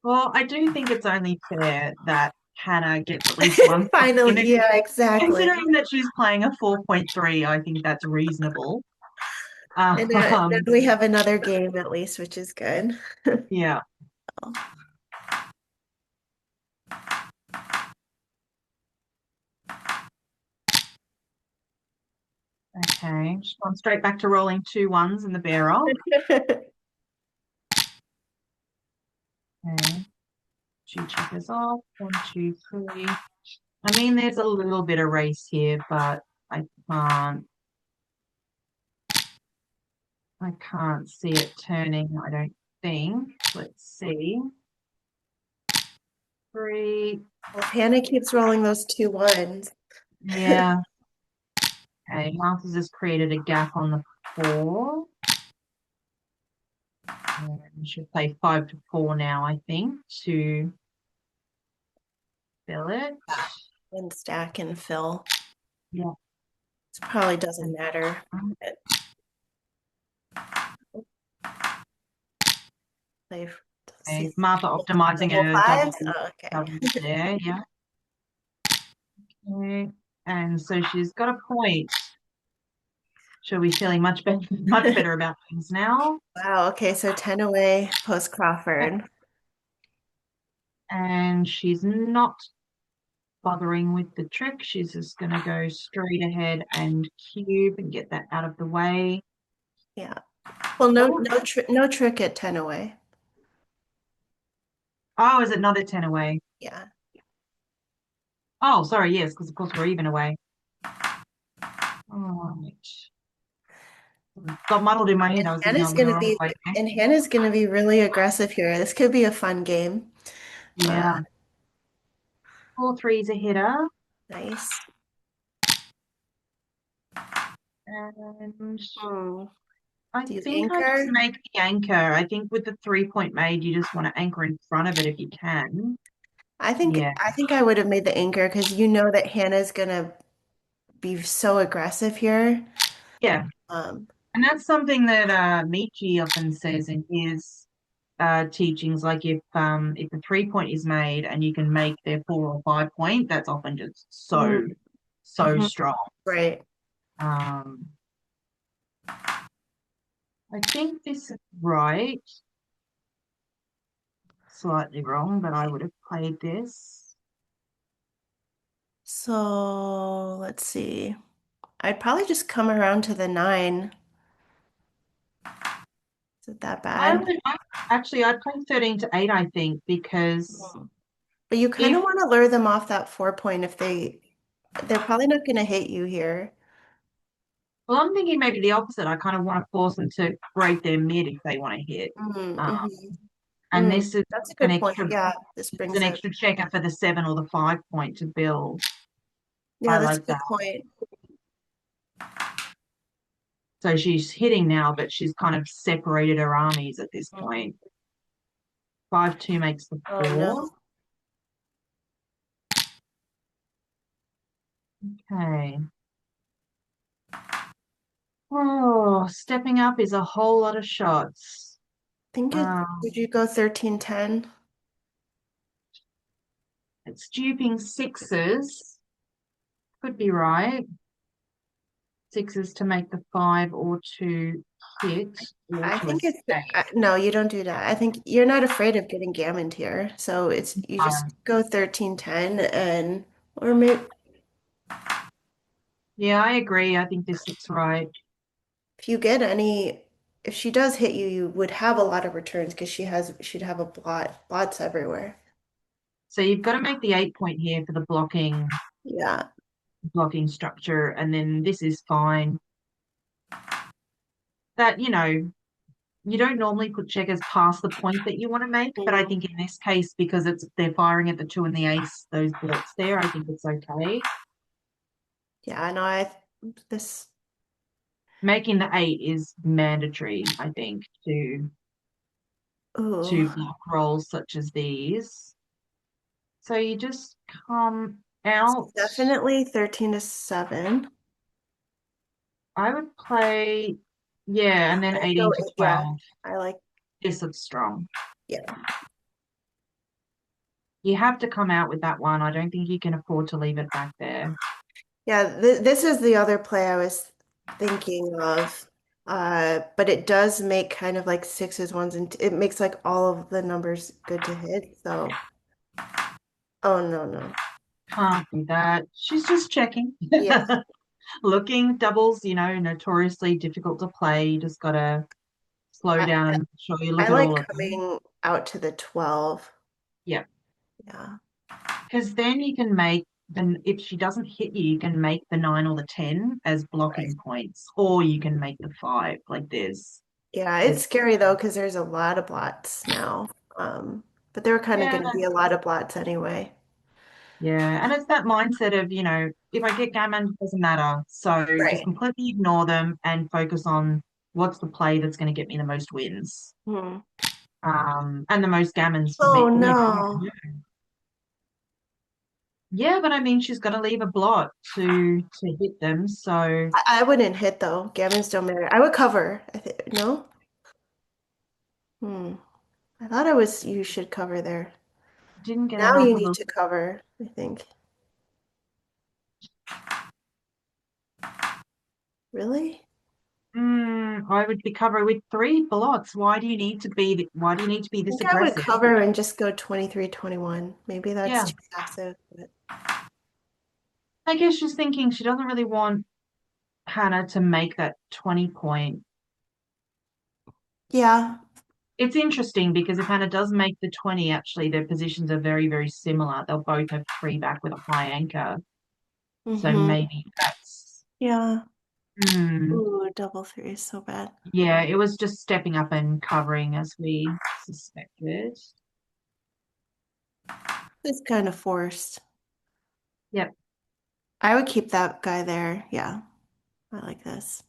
Well, I do think it's only fair that Hannah gets at least 1 point in Finally, it. yeah, exactly. Considering that she's playing a 4.3, I think that's reasonable. And then Um, we have another game at least, which is good. yeah. Okay. She's gone straight back to rolling 2 1s in the bear off. Okay. She checkers off. 1, 2, 3. I mean, there's a little bit of race here, but can't I can't see it turning, I don't think. Let's see. 3. Well, Hannah keeps rolling those 2 1s. Yeah. Okay, Martha's just created a gap on the 4. And we should play 5 to 4 now, I think, to fill it. And stack and fill. Yeah. It probably doesn't matter. Play, Okay. see, Martha optimizing double her fives? Oh, okay. double there, yeah. Okay. And so she's got a point. She'll be feeling much better about things now. Wow, okay, so 10 away post Crawford. And she's not bothering with the trick. She's just going to go straight ahead and cube and get that out of the way. Yeah. Well, no trick at 10 away. Oh, is it not a 10 away? Yeah. Oh, sorry, yes, because of course we're even away. All right. Got muddled in my head. I was thinking I was the wrong way. And Hannah's gonna be really aggressive here. This could be a fun game. Yeah. 4 3's a hitter. Nice. And Hmm. I Do you think I just anchor? make the anchor. I think with the 3-point made, you just want to anchor in front of it if you can. Yeah. I think I would have made the anchor because you know that Hannah's gonna be so aggressive here. Yeah. Um, And that's something that Michi often says in his teachings. Like if a 3-point is made and you can make their 4 or 5-point, that's often just so mm, mhm, strong. right. Um, I think this is right. Slightly wrong, but I would have played this. So let's see. I'd probably just come around to the 9. Is it that bad? I'd play 13 to 8, I think, because Mm. But you kind of if want to lure them off that 4 point if they're probably not going to hit you here. well, I'm thinking maybe the opposite. I kind of want to force them to break their mid if they want to hit. Mm-hmm. And this is That's a an good point. extra Yeah, this it's brings an up. extra checker for the 7 or the 5-point to build. Yeah, I that's a like good that. point. So she's hitting now, but she's kind of separated her armies at this Mhm. point. 5-2 makes the Oh 4. no. Okay. Oh, stepping up is a whole lot of shots. Did you go 13-10? It's duping 6s. Could be right. 6s to make the 5 or to hit or I to think it's escape. no, you don't do that. I think you're not afraid of getting gammoned here. So you just go 13-10 and or maybe Yeah, I agree. I think this looks right. if you get any if she does hit you, you would have a lot of returns because she'd have a blots everywhere. So you've got to make the 8-point here for the Yeah. blocking structure, and then this is fine. That, you don't normally put checkers past the point that you want to make, but I think in this case, because they're firing at the 2 and the ace, those blocks there, I think it's okay. Yeah, I know. This Making the 8 is mandatory, I think, ooh, to block rolls such as these. So you just come out. definitely 13-7. I would play, yeah, and then 18 to Yeah, 12. I like This looks strong. yeah. You have to come out with that one. I don't think you can afford to leave it back there. Yeah, this is the other play I was thinking of. But it does make kind of like sixes, ones, and it makes like all of the numbers good to hit. So, oh no, no. Can't do that. She's just checking. Yeah, Looking doubles, notoriously difficult to play. You just gotta slow I, down and make sure you I look at like all of them. coming out to the 12. Yeah. Yeah. Because then you can make then if she doesn't hit you, you can make the 9 or the 10 as Right. blocking points, or you can make the 5. Like Yeah, there's it's scary though because there's a lot of blots now. But there were kind of yeah, going to be a lot of blots anyway. yeah, and it's that mindset of, if I get gammon, it doesn't matter. So just Right. completely ignore them and focus on what's the play that's going to get me the most wins. Hmm. And the most gammons for Oh me, no. Yeah, but I mean, she's got to leave a blot to hit them. So I wouldn't hit though. Gammons don't matter. I would cover. I think no. Hmm. I thought I was you should cover there. didn't get Now enough you of need a. to cover, I think. Really? I would be covered with 3 blots. Why do you need to be I this think I would aggressive? cover and just go 23, 21. Maybe that's Yeah, too passive, but I guess she's thinking she doesn't really want Hannah to make that 20 point. yeah. It's interesting because if Hannah does make the 20, actually, their positions are very, very similar. They'll both have free back with a high anchor. So Mm-hmm. maybe that's, Yeah. hmm, Ooh, double three is so bad. yeah, it was just stepping up and covering as we suspected. It's kind of forced. Yep. I would keep that guy there. Yeah. I like this.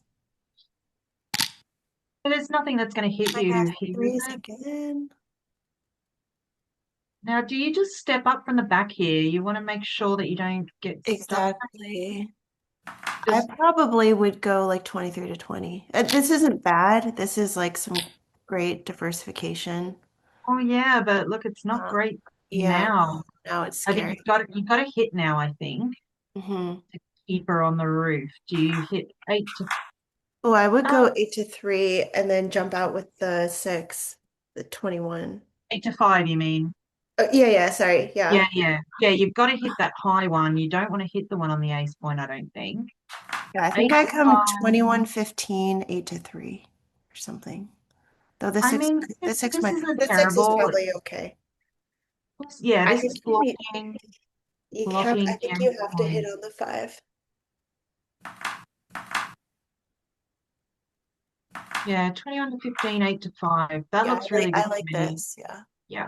But there's nothing that's going to hit I got you here, is threes it? again. Now, do you just step up from the back here? You want to make sure that you don't get stuck. Exactly. I Just, probably would go like 23 to 20. This isn't bad. This is like some great diversification. oh yeah, but look, it's not Uh, great yeah, now. now it's I think scary. you've got to hit now, I think, Hmm. to keep her on the roof. Do you hit 8 to Oh, I would uh, go 8 to 3 and then jump out with the 6, the 21. 8 to 5, you mean? Oh, yeah, yeah, sorry. Yeah, Yeah. yeah. Yeah, you've got to hit that high one. You don't want to hit the one on the ace point, I don't think. Yeah, I think 8 I to come 5. 21, 15, 8 to 3 or something. Though I mean, this isn't the 6 is terrible. probably okay. Yeah, I this think is I blocking the think you ace have to hit point. on the 5. Yeah, 21 to 15, 8 to 5. That Yeah, looks really good I to like me. this. Yeah. Yeah.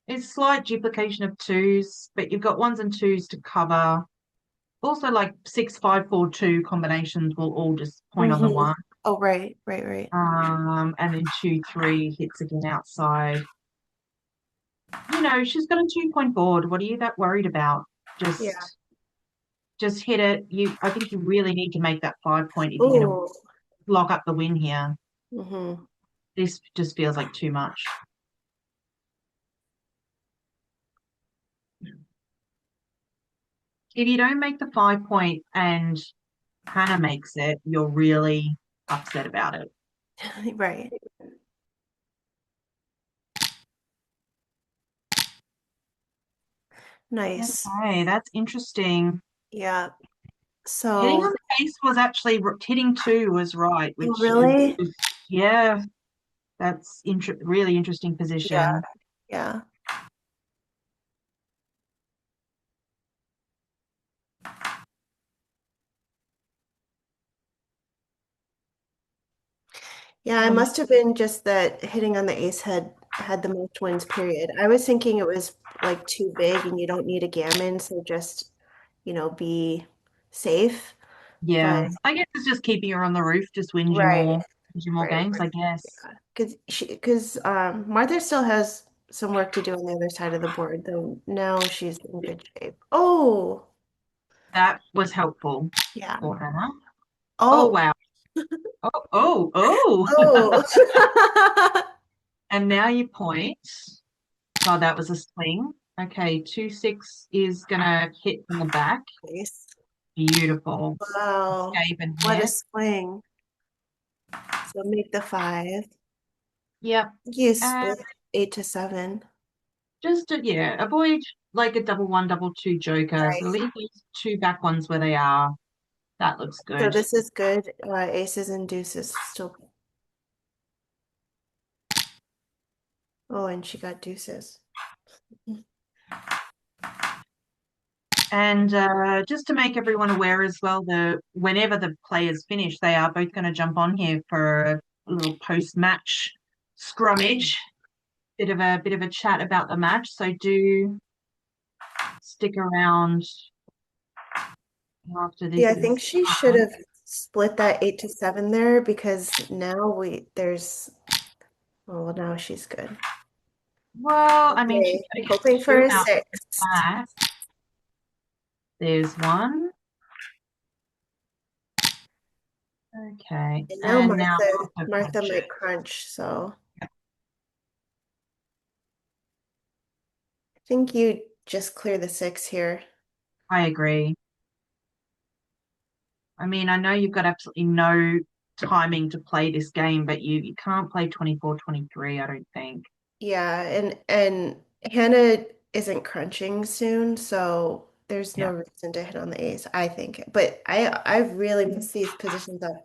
It's slight duplication of twos, but you've got ones and twos to cover. Also, like 6, 5, 4, 2 combinations will all just point on the Hmm. one. Oh, right, right, right. And then 2, 3 hits again outside. She's got a 2 point board. What are you that worried about? Yeah. Just hit it. I think you really need to make that 5 point if you're going to Oh. lock up the win here. Hmm. This just feels like too much. If you don't make the 5 point and Hannah makes it, you're really upset about it. Right. Nice. Okay, that's interesting. Yeah. Hitting So, on the ace was actually hitting 2 was right, oh, which really? is yeah, that's really interesting Yeah. position. Yeah. Yeah, it Um, must have been just that hitting on the ace had the most wins, period. I was thinking it was like too big and you don't need a gammon, so just, be safe. But yeah, I guess it's just keeping her on the roof just right, wins you more right, games, right. I guess. Yeah. Because Martha still has some work to do on the other side of the board, though now she's in good shape. Oh, That was helpful yeah. for Hannah. Oh Oh, wow. Oh. oh. And now you point. Oh, that was a swing. Okay, 2, 6 is gonna hit from the back. Nice. Beautiful. Wow. Escape and What a hit. swing. So make the 5. Yep. You And split 8 to 7. just yeah, avoid like a double one, double two joker. Right. Leave these 2 back ones where they are. That looks So good. this is good. Aces and deuces still. Oh, and she got deuces. And just to make everyone aware as well, whenever the players finish, they are both going to jump on here for a little post-match scrummage, bit of a chat about the match. So do stick around after Yeah, this I think is she should done. have split that 8 to 7 there because now oh, now she's good. Well, I mean, she's Okay, going to get hoping for two a out six. back. There's one. Okay, And now and now Martha, Martha Martha crunches. might crunch, so I think you just clear the 6 here. I agree. I mean, I know you've got absolutely no timing to play this game, but you can't play 24-23, I don't think. Yeah, and Hannah isn't crunching soon, so there's no Yeah. reason to hit on the ace, I think. But I really miss these positions up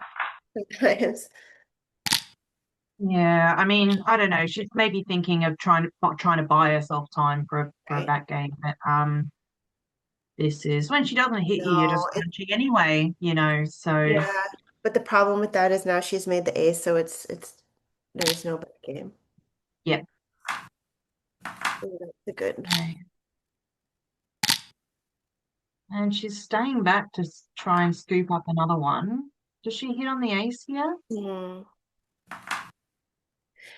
sometimes. Yeah, I mean, I don't know. She's maybe thinking of trying to buy herself time for a Right. back game, but this is when she doesn't hit you, you're No, just crunching anyway. So yeah. But the problem with that is now she's made the ace, so it's there's no back game. yeah. Ooh, that's a good. Okay. And she's staying back to try and scoop up another one. Does she hit on the ace here? Hmm.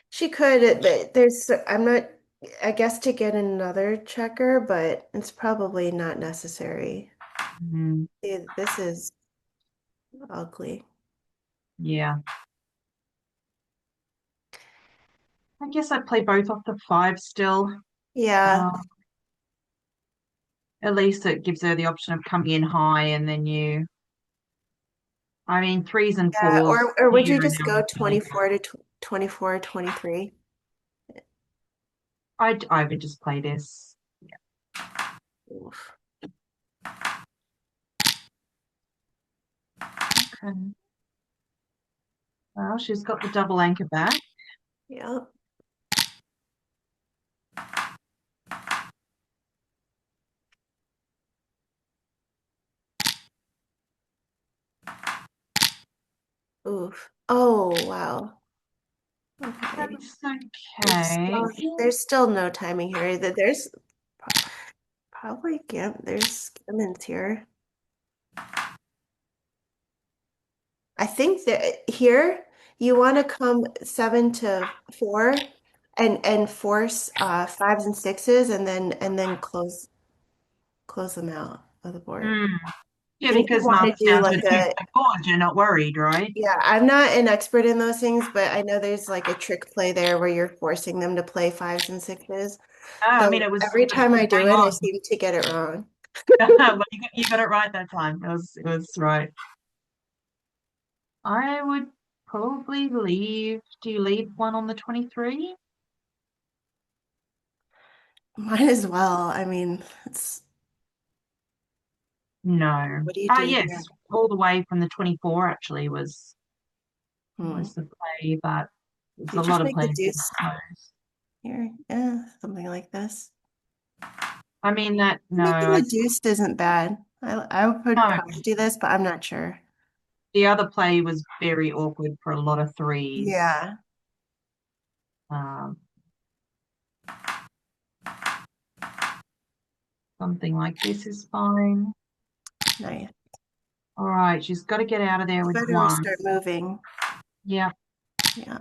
She could, I'm not, I guess to get another checker, but it's probably not necessary. Mm, See, this is ugly. yeah. I guess I'd play both off the five still. Yeah. Um, at least it gives her the option of coming in high and then I mean, threes and Yeah. fours Or would you here and just now. go 24 to 24, 23? I would just play this. Oof. Okay. Well, she's got the double anchor back. Yeah. Oof. Oh, wow. Okay. That's There's okay. still, there's still no timing here. There's probably there's gammons here. I think that here you want to come 7 to 4 and force fives and sixes and then close them out of the board. Mm. I Yeah, think you because want to Martha's do down to like a two a step board. You're not worried, right? yeah, I'm not an expert in those things, but I know there's like a trick play there where you're forcing them to play fives and sixes. I mean, Though every it time was I do bang it, I on. seem to get it wrong. Well, you got it right that time. It was right. I would probably leave. Do you leave one on the 23? Might as well. I mean, No. what do you Ah, do yes, here? all the way from the 24 actually Hmm. was the play, but there's Do you a lot just of make the players getting deuce close. here? Yeah, something like this. I mean that no, Making the deuce isn't bad. I would no. probably do this, but I'm not sure. The other play was very awkward for a lot of threes. Yeah, Um, something like this is fine. nice. All right, she's got to get out of there You with better one. start moving. Yeah, Yeah.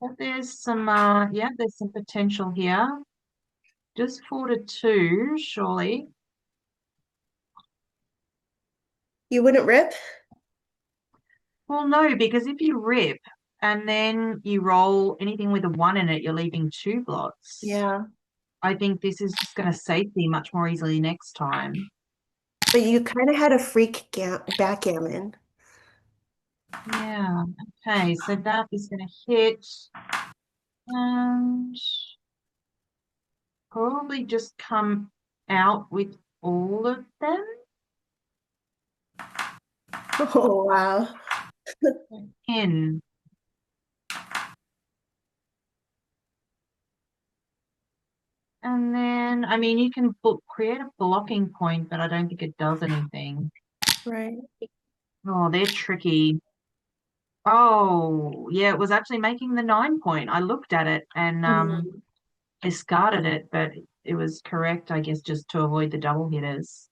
but there's some potential here. Just 4-2, surely. You wouldn't rip? Well, no, because if you rip and then you roll anything with a one in it, you're leaving two blots. Yeah. I think this is just going to safety much more easily next time. But you kind of had a freak backgammon. Yeah. Okay, so that is going to hit and probably just come out with all of them Oh, wow. in. And then, I mean, you can create a blocking point, but I don't think it does anything. Right. Oh, they're tricky. Oh, yeah, it was actually making the 9 point. I looked at it and Mhm. discarded it, but it was correct, I guess, just to avoid the double hitters.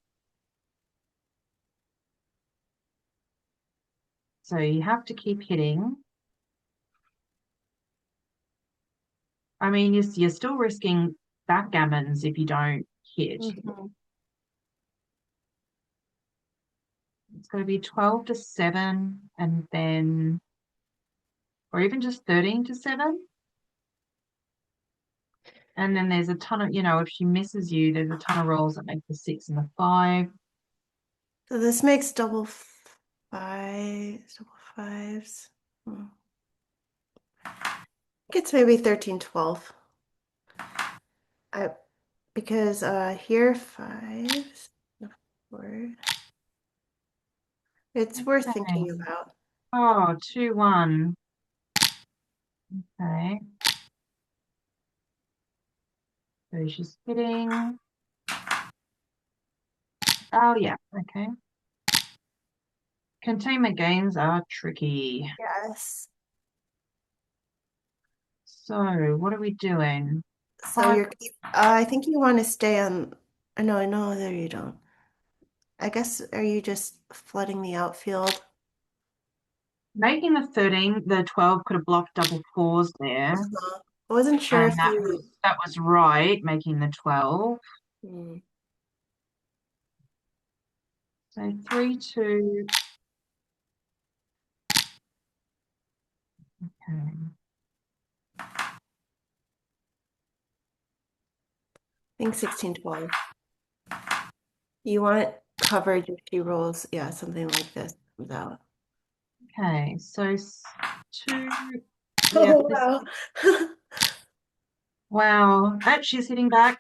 So you have to keep hitting. I mean, you're still risking backgammons if you don't hit. Mhm. It's going to be 12 to 7 and then, or even just 13 to 7. And then there's a ton of, if she misses you, there's a ton of rolls that make the 6 and the 5. So this makes double fives, double fives. Hmm. I think it's maybe 13, 12. I because here fives, four. It's worth thinking Okay. about. Oh, 2-1. Okay. So she's hitting. Oh, yeah. Okay. Containment games are tricky. Yes. So, what are we doing? So Five, I think you want to stay on. No, no, there you don't. I guess, are you just flooding the outfield? making the 13, the 12 could have blocked double fours there. Uh-huh. I wasn't sure And if that you. was right, making the 12. Hmm. So 3, 2. Okay. I think 16, 12. You want coverage if she rolls, yeah, something like this comes out. Okay. So 2. Yep. Oh, This. wow. Wow. And she's hitting back.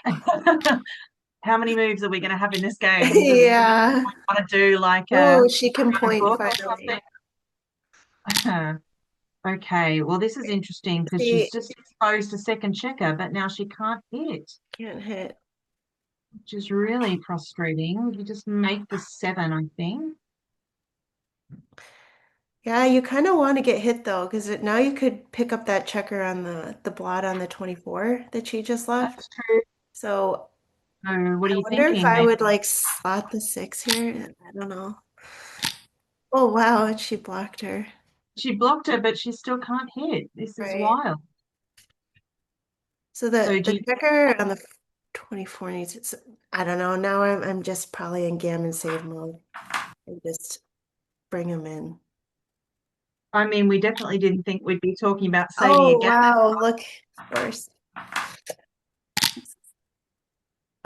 How many moves are we going to have in this game? Does Yeah. want to do like Oh, she can a point book or finally. something? Okay, well, this is interesting because she's She just exposed to second checker, but now she can't hit, can't hit. which is really frustrating. You just make the 7, I think. Yeah, you kind of want to get hit though, because now you could pick up that checker on the blot on the 24 that she just left. That's true. So So, what are I you wonder if thinking? I Maybe would like slot the 6 here. I don't know. Oh wow, and she blocked her. she blocked her, but she still can't hit. This is Right. wild. So So, the checker on the 24 needs it's I don't know. Now I'm just probably in gammon save mode and just bring them in. I mean, we definitely didn't think we'd be talking about saving Oh again. wow, look first.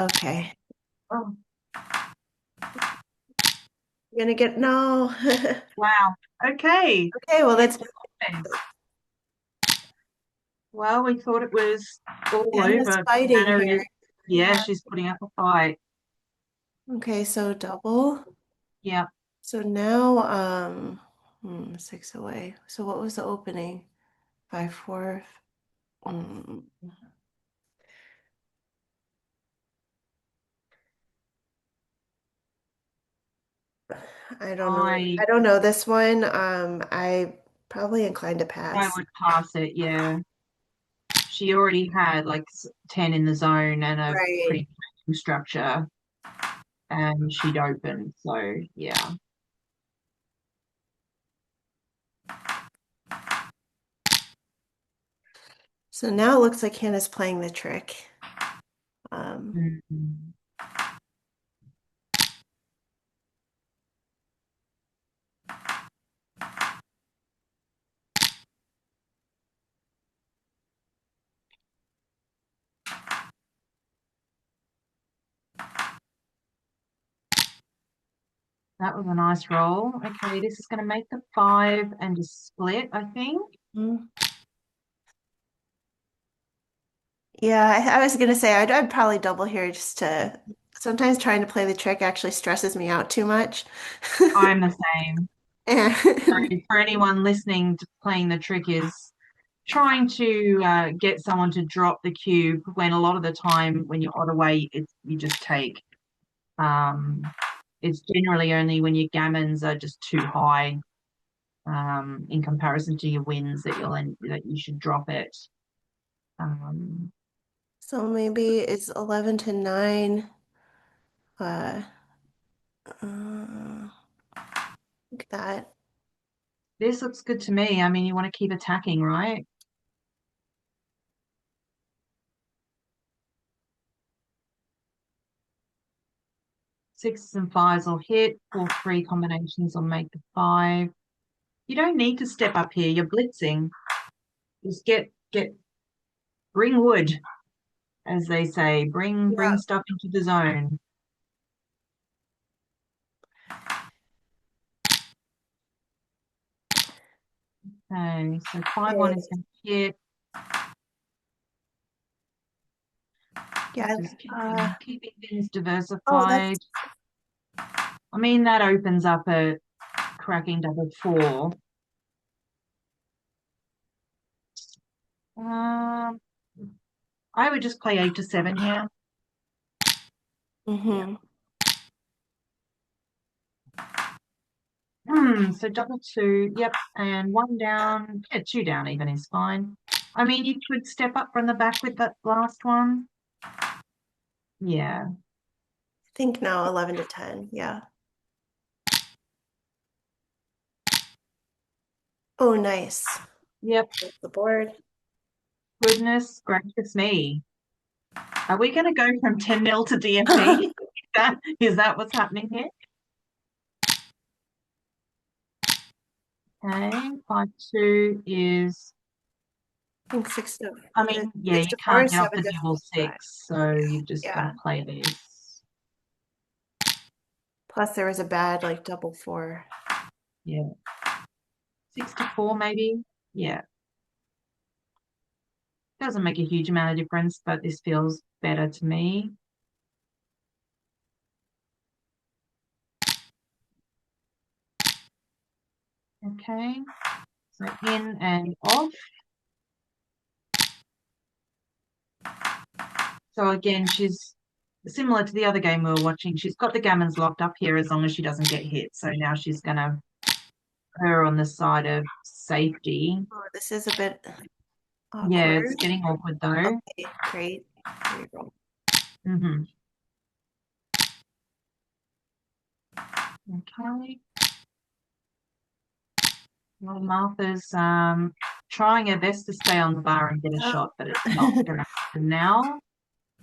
Okay. Oh, You're gonna get no. wow. Okay. Okay, well that's Well, we thought it was all Hannah's over. fighting Hannah here. is, yeah, Yeah. she's putting up a fight. Okay, so double. Yeah. So now 6 away. So what was the opening? 5, 4. Mm, I don't know. I I don't know this one. I probably inclined to I pass. would pass it, yeah. She already had like 10 in the zone and a Right. pretty structure, and she'd opened. So, yeah. So now it looks like Hannah's playing the trick. Um, Mhm. That was a nice roll. Okay, this is going to make the 5 and just split, I think. mm. Yeah, I was gonna say I'd probably double here just to sometimes trying to play the trick actually stresses me out too much. I'm the same. And For anyone listening to playing the trick is trying to get someone to drop the cube when a lot of the time when you're on away, you just take. It's generally only when your gammons are just too high in comparison to your wins that you should drop it. Um, So maybe it's 11 to 9. Uh, like that. this looks good to me. I mean, you want to keep attacking, right? Sixes and fives will hit. 4-3 combinations will make the 5. You don't need to step up here. You're blitzing. Just bring wood, as they say. Bring Yeah. stuff into the zone. Okay, so 5-1 is going to hit. Yeah. Just Uh, keeping things oh, diversified. I mean, that opens up a cracking double 4. Um, I would just play 8 to 7 here. Yeah. mm-hmm. So double 2, yep, and 1 down. Yeah, 2 down even is fine. I mean, you could step up from the back with that last one. Yeah. I think now 11 to 10. Yeah. Oh, nice. Yep. The board. Goodness gracious me. Are we going to go from 10-0 to DFT? Is that what's happening here? Okay, 5-2 is, I think 6 to I mean, yeah, 6 you to 4, can't get off 7 the to double 5. 6, so you've just got Yeah. to play this. Plus there was a bad like double 4. Yeah. 6 to 4 maybe. Yeah. Doesn't make a huge amount of difference, but this feels better to me. Okay. So in and off. So again, she's similar to the other game we were watching. She's got the gammons locked up here as long as she doesn't get hit. So now she's going to her on the side of safety. Oh, this is a bit Yeah, awkward. it's getting awkward though. Okay, great. There you go. Mm-hmm. Okay. Well, Martha's trying her best to stay on the bar and get a shot, but it's not going to happen now.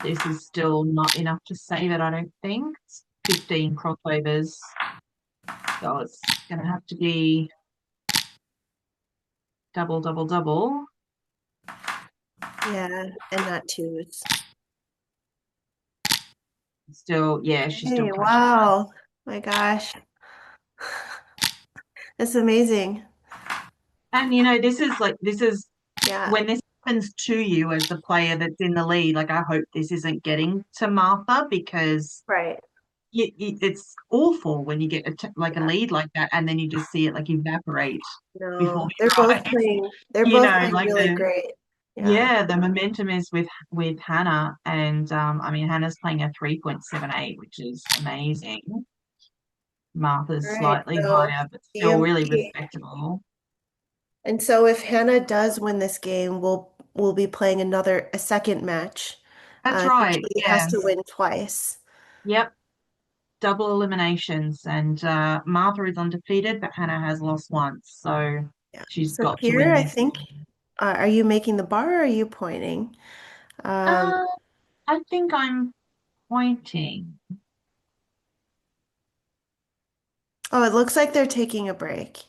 This is still not enough to save it, I don't think. It's 15 crossovers. So it's going to have to be double, double, double. Yeah, and not twos. Still, yeah, she's still Hey, catching. wow. My gosh. That's amazing. And this is Yeah, when this happens to you as the player that's in the lead. Like, I hope this isn't getting to Martha because right. it's awful when you get a Yeah. lead like that and then you just see it like evaporate before No, your eyes. they're You both know, playing like really great. Yeah. the momentum is with Hanna, and I mean Hannah's playing a 3.78, which is amazing. All Martha's right, slightly so higher, but still really DMT. respectable. And so if Hannah does win this game, we'll be playing a second match. That's So right. she has Yeah. to win twice. Yep. Double eliminations, and Martha is undefeated, but Hannah has lost once, so Yeah. she's So got to here, win I this. think, are you making the bar or are you pointing? Um, Uh, I think I'm pointing. oh, it looks like they're taking a break.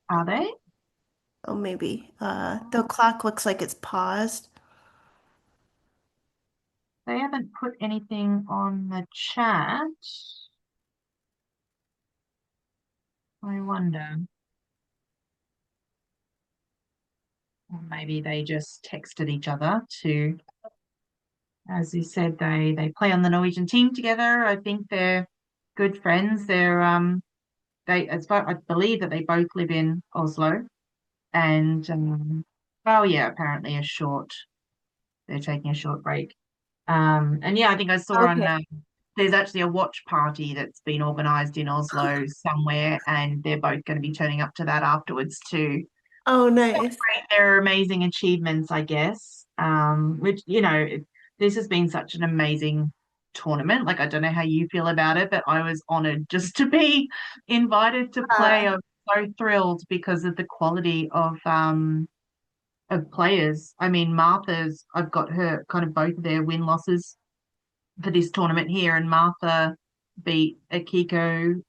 Are they? Oh, maybe. The clock looks like it's paused. They haven't put anything on the chat. I wonder. Or maybe they just texted each other to, as you said, they play on the Norwegian team together. I think they're good friends. They as far I believe that they both live in Oslo, and Oh yeah, apparently they're taking a short break. And yeah, I think I saw on Okay. there's actually a watch party that's been organized in Oslo somewhere, and they're both going to be turning up to that afterwards to Oh, nice. celebrate their amazing achievements, I guess. Which, this has been such an amazing tournament. Like, I don't know how you feel about it, but I was honored just to be invited to play. I'm so thrilled because of the quality of players. I mean, I've got her kind of both of their win losses for this tournament here, and Martha beat Akiko,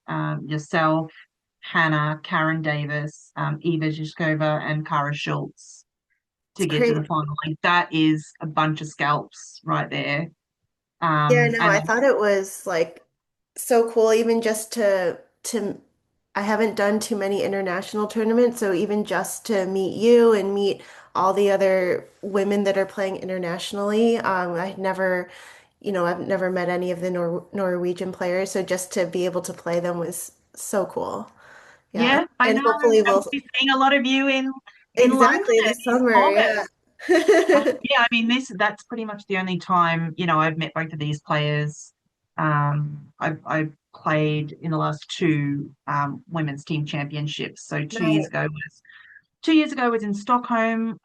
yourself, Hanna, Karen Davis, Eva Zhiskova, and Kara Schultz It's to get to the crazy. final. Like, that is a bunch of scalps right there. Yeah, no, And I thought it was like so cool even just to I haven't done too many international tournaments, so even just to meet you and meet all the other women that are playing internationally, I've never met any of the Norwegian players, so just to be able to play them was so cool. Yeah, yeah, I and know. hopefully And we'll we'll be seeing a lot of you in London exactly this in summer, yeah. August. Yeah, I mean that's pretty much the only time, I've met both of these players. I've played in the last two women's team championships. So Nice. 2 years ago was in Stockholm,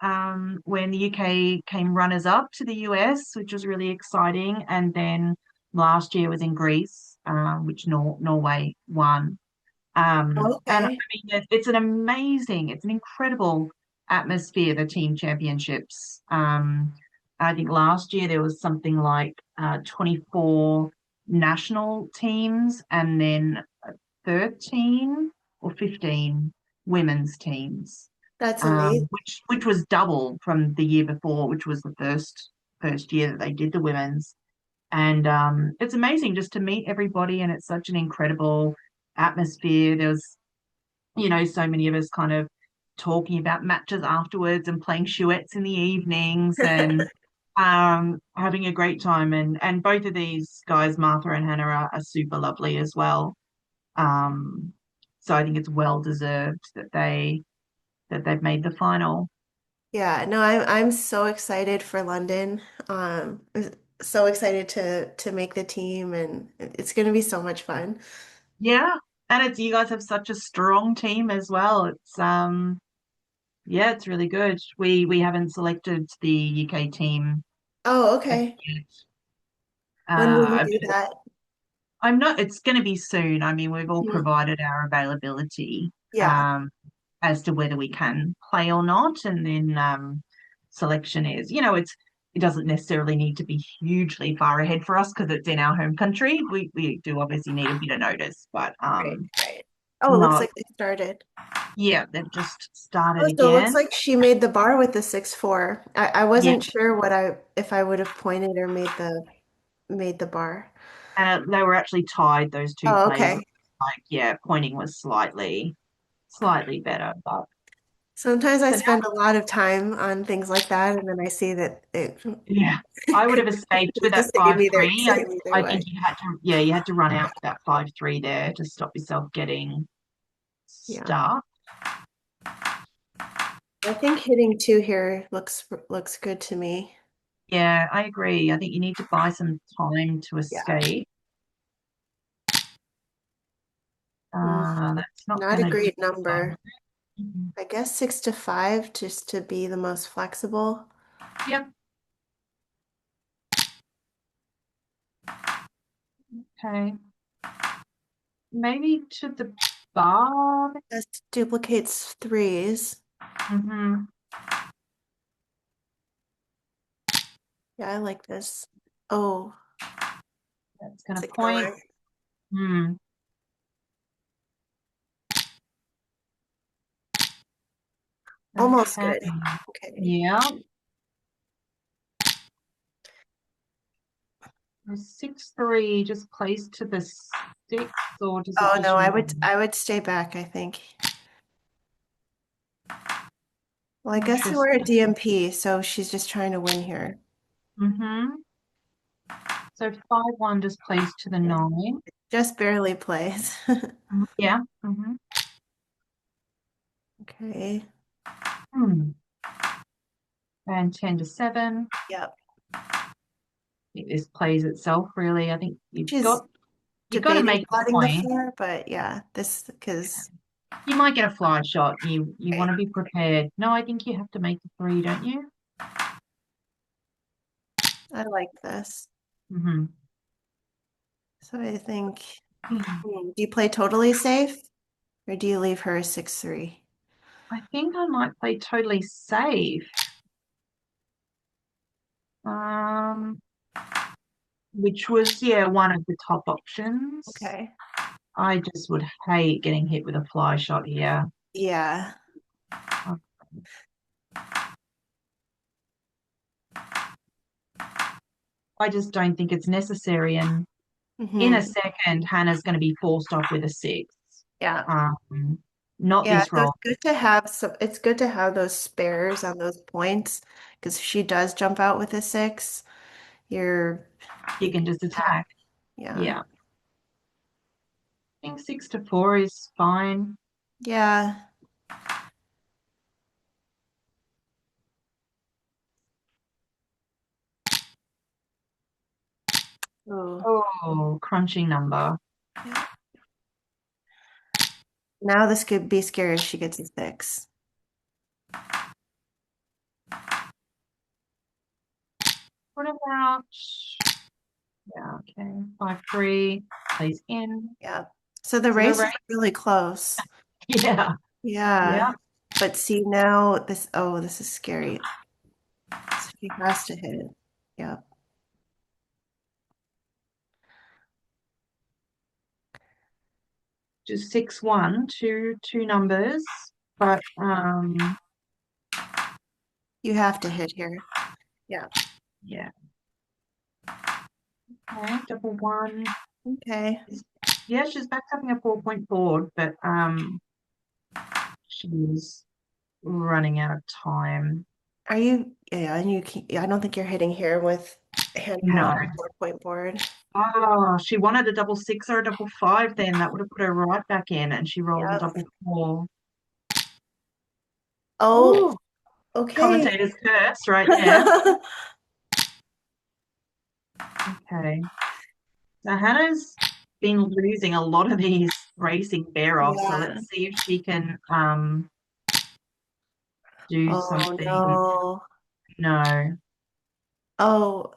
when the UK came runners up to the US, which was really exciting. And then last year was in Greece, which Norway won. And I Okay. mean, it's an incredible atmosphere, the team championships. I think last year there was something like 24 national teams and then 13 or 15 women's teams, That's amazing. which was double from the year before, which was the first year that they did the women's. And it's amazing just to meet everybody, and it's such an incredible atmosphere. There was, so many of us kind of talking about matches afterwards and playing chouettes in the evenings and having a great time. And both of these guys, Martha and Hannah, are super lovely as well. Um, so I think it's well deserved that they've made the final. Yeah, no, I'm so excited for London. So excited to make the team and it's gonna be so much fun. Yeah. And it's you guys have such a strong team as well. Yeah, it's really good. We haven't selected the UK team Oh, as okay. yet. When will you Uh, do that? I'm not, it's going to be soon. I mean, we've all Mhm. provided our availability Yeah, as to whether we can play or not. And then selection is, it doesn't necessarily need to be hugely far ahead for us because it's in our home country. We do obviously need a bit of notice, but right, right. Oh, it looks not, like they started. yeah, they've just started Oh, so it looks again. like she made the bar with the 6-4. I Yeah. wasn't sure if I would have pointed or made the bar. And they were actually tied, those two Oh, players. okay. Like, yeah, pointing was slightly better. But Sometimes I so now, spend a lot of time on things like that, and then I see that it yeah, I would have escaped with it's the that same five either, three. I same either I way. think you had to run out that 5-3 there to stop yourself getting Yeah. stuck. I think hitting two here looks good to me. Yeah, I agree. I think you need to buy some time to Yeah. escape. Mm, That's not not going a to do great number. so. I guess 6-5 just to be the most flexible. Yep. Okay. Maybe to the bar. This duplicates threes. Mm-hmm. Yeah, I like this. Oh, That's going it's to a point. killer. Hmm. Almost Okay. good. Okay. Yeah. 6-3 just plays to the six, or does it Oh just no, run? I would stay back, I think. Well, I guess we're at Interesting. DMP, so she's just trying to win here. Mm-hmm. So 5-1 just plays to the Yeah. 9. Just barely plays. Yeah. Mm-hmm. Okay. Hmm. And 10-7. Yep. I think this plays itself, really. I think you've She's got to debating make the plotting the point. 4, but yeah, this because You might get a fly shot. You want right. to be prepared. No, I think you have to make the 3, don't you? I like this. Mm-hmm. So I think, do you play totally safe or do you leave her 6-3? I think I might play totally safe. Um, which was, yeah, one of the top options. Okay. I just would hate getting hit with a fly shot here. Yeah. I just don't think it's necessary. And in a Hmm. second, Hannah's going to be forced off with a 6. Yeah. Um, not Yeah, this so roll. it's good to have those spares on those points because if she does jump out with a 6, You you can can just attack. attack. Yeah. Yeah. I think 6-4 is fine. Yeah. Oh. Oh, crunching number. Yeah. Now this could be scary if she gets a 6. What about, yeah, okay, 5-3 plays in. Yeah. So the So the race is rate, really close. yeah, yeah, Yeah. But see now this is scary. So she has to hit it. Yeah. just 6-1, two numbers, but You have to hit here. Yeah. yeah, okay, double one. Okay. Yeah, she's back having a 4-point board, but she's running out of time. Are you yeah, and you can, I don't think you're hitting here with Hannah No. having a 4-point board. Oh, she wanted a double 6 or a double 5 then. That would have put her right back in, and she rolled a Yep. double 4. Oh, Oh, okay. commentator's curse right there. Okay. So Hannah's been losing a lot of these racing bear offs, so Yeah. let's see if she can do Oh something. no. No. Oh,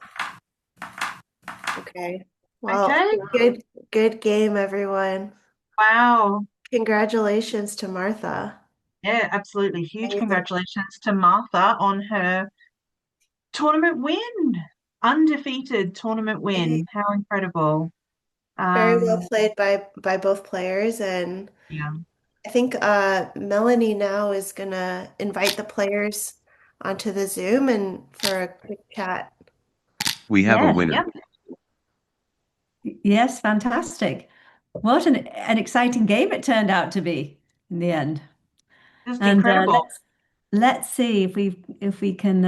okay. Well, Okay. good game, everyone. Wow. Congratulations to Martha. Yeah, absolutely. Huge Amazing. congratulations to Martha on her tournament win. Undefeated tournament win. How incredible. Very well Um, played by both players, and yeah. I think Melanie now is gonna invite the players onto the Zoom and for a quick chat. We have a Yes, winner. Yep. yes, fantastic. What an exciting game it turned out to be in the end. Just And incredible. let's see if we can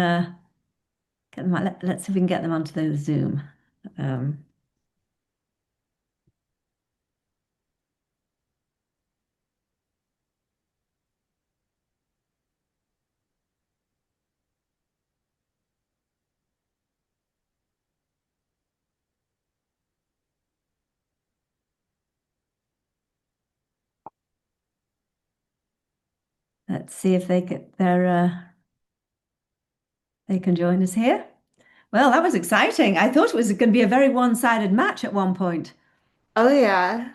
get them. Let's see if we can get them onto the Zoom. Um, let's see if they can join us here. Well, that was exciting. I thought it was going to be a very one-sided match at one point. Oh yeah.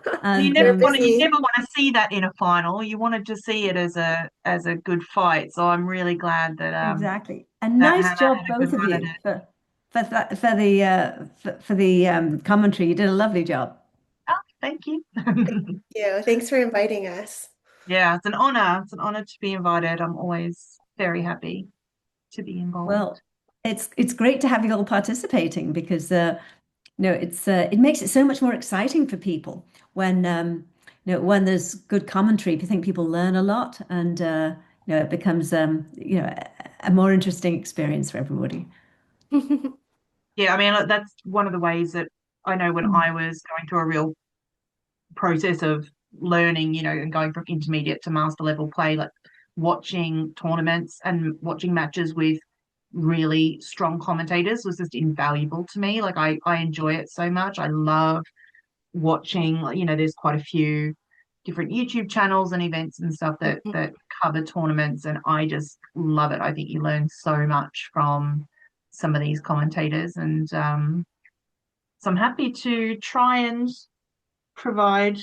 You And never They're you busy. never want to see that in a final. You wanted to see it as a good fight. So I'm really glad that exactly. And that nice Hannah had job, a good both of run at you, it. for the commentary. You did a lovely job. Oh, thank you. Yeah, thanks for inviting us. Yeah, it's an honor. It's an honor to be invited. I'm always very happy to be Well, involved. it's great to have you all participating because it makes it so much more exciting for people when when there's good commentary. I think people learn a lot, and it becomes a more interesting experience for everybody. Yeah, I mean that's one of the ways that I know when Mm. I was going through a real process of learning, and going from intermediate to master level play, like watching tournaments and watching matches with really strong commentators was just invaluable to me. Like I enjoy it so much. I love watching, there's quite a few different YouTube channels and events and stuff that cover tournaments, and I just love it. I think you learn so much from some of these commentators, and so I'm happy to try and provide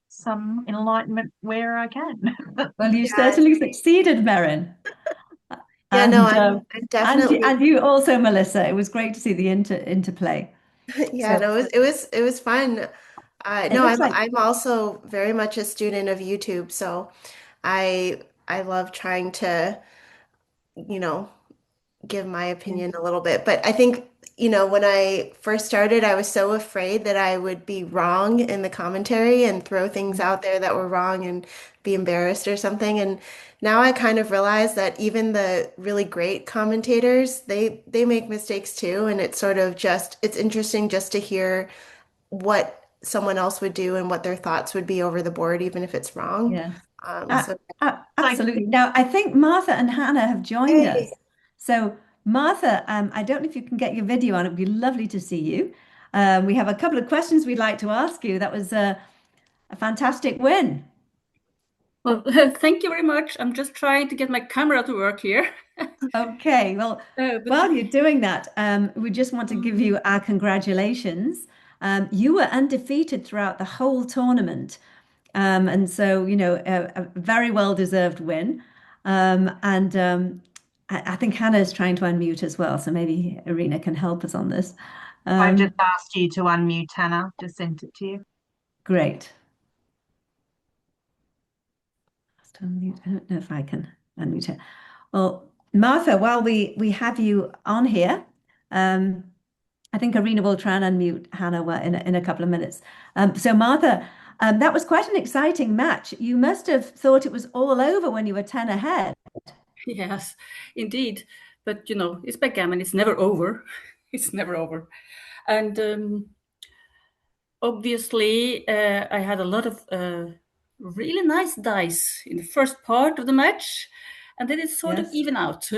some enlightenment where I can. Well, you Yeah, certainly succeeded, Merrin. yeah, no, And I'm definitely. and you also, Melissa. It was great to see the interplay. Yeah, So no, it was fun. it No, looks I'm like, I'm also very much a student of YouTube, so I love trying to, you know, give my yeah, opinion a little bit. But I think, when I first started, I was so afraid that I would be wrong in the commentary and throw things out there that were wrong and be embarrassed or something. And now I kind of realize that even the really great commentators, they make mistakes too. And it's sort of just it's interesting just to hear what someone else would do and what their thoughts would be over the board, even if it's wrong. yes. So Like, Absolutely. Now, I think Martha and Hannah have joined hey. us. So, Martha, I don't know if you can get your video on. It'd be lovely to see you. We have a couple of questions we'd like to ask you. That was a fantastic win. Well, thank you very much. I'm just trying to get my camera to work here. Okay, well, But while you're doing that, we just want to give you our congratulations. You were undefeated throughout the whole tournament. And so, a very well-deserved win. And I think Hannah is trying to unmute as well, so maybe Irina can help us on this. I've just Um, asked you to unmute Hannah, just sent it to you. Great. Just unmute. I don't know if I can unmute her. Well, Martha, while we have you on here, um, I think Irina will try and unmute Hannah in a couple of minutes. So, Martha, that was quite an exciting match. You must have thought it was all over when you were 10 ahead. yes, indeed. But it's backgammon. It's never over. It's never over. And obviously, I had a lot of really nice dice in the first part of the match, and then it sort of Yes. even out.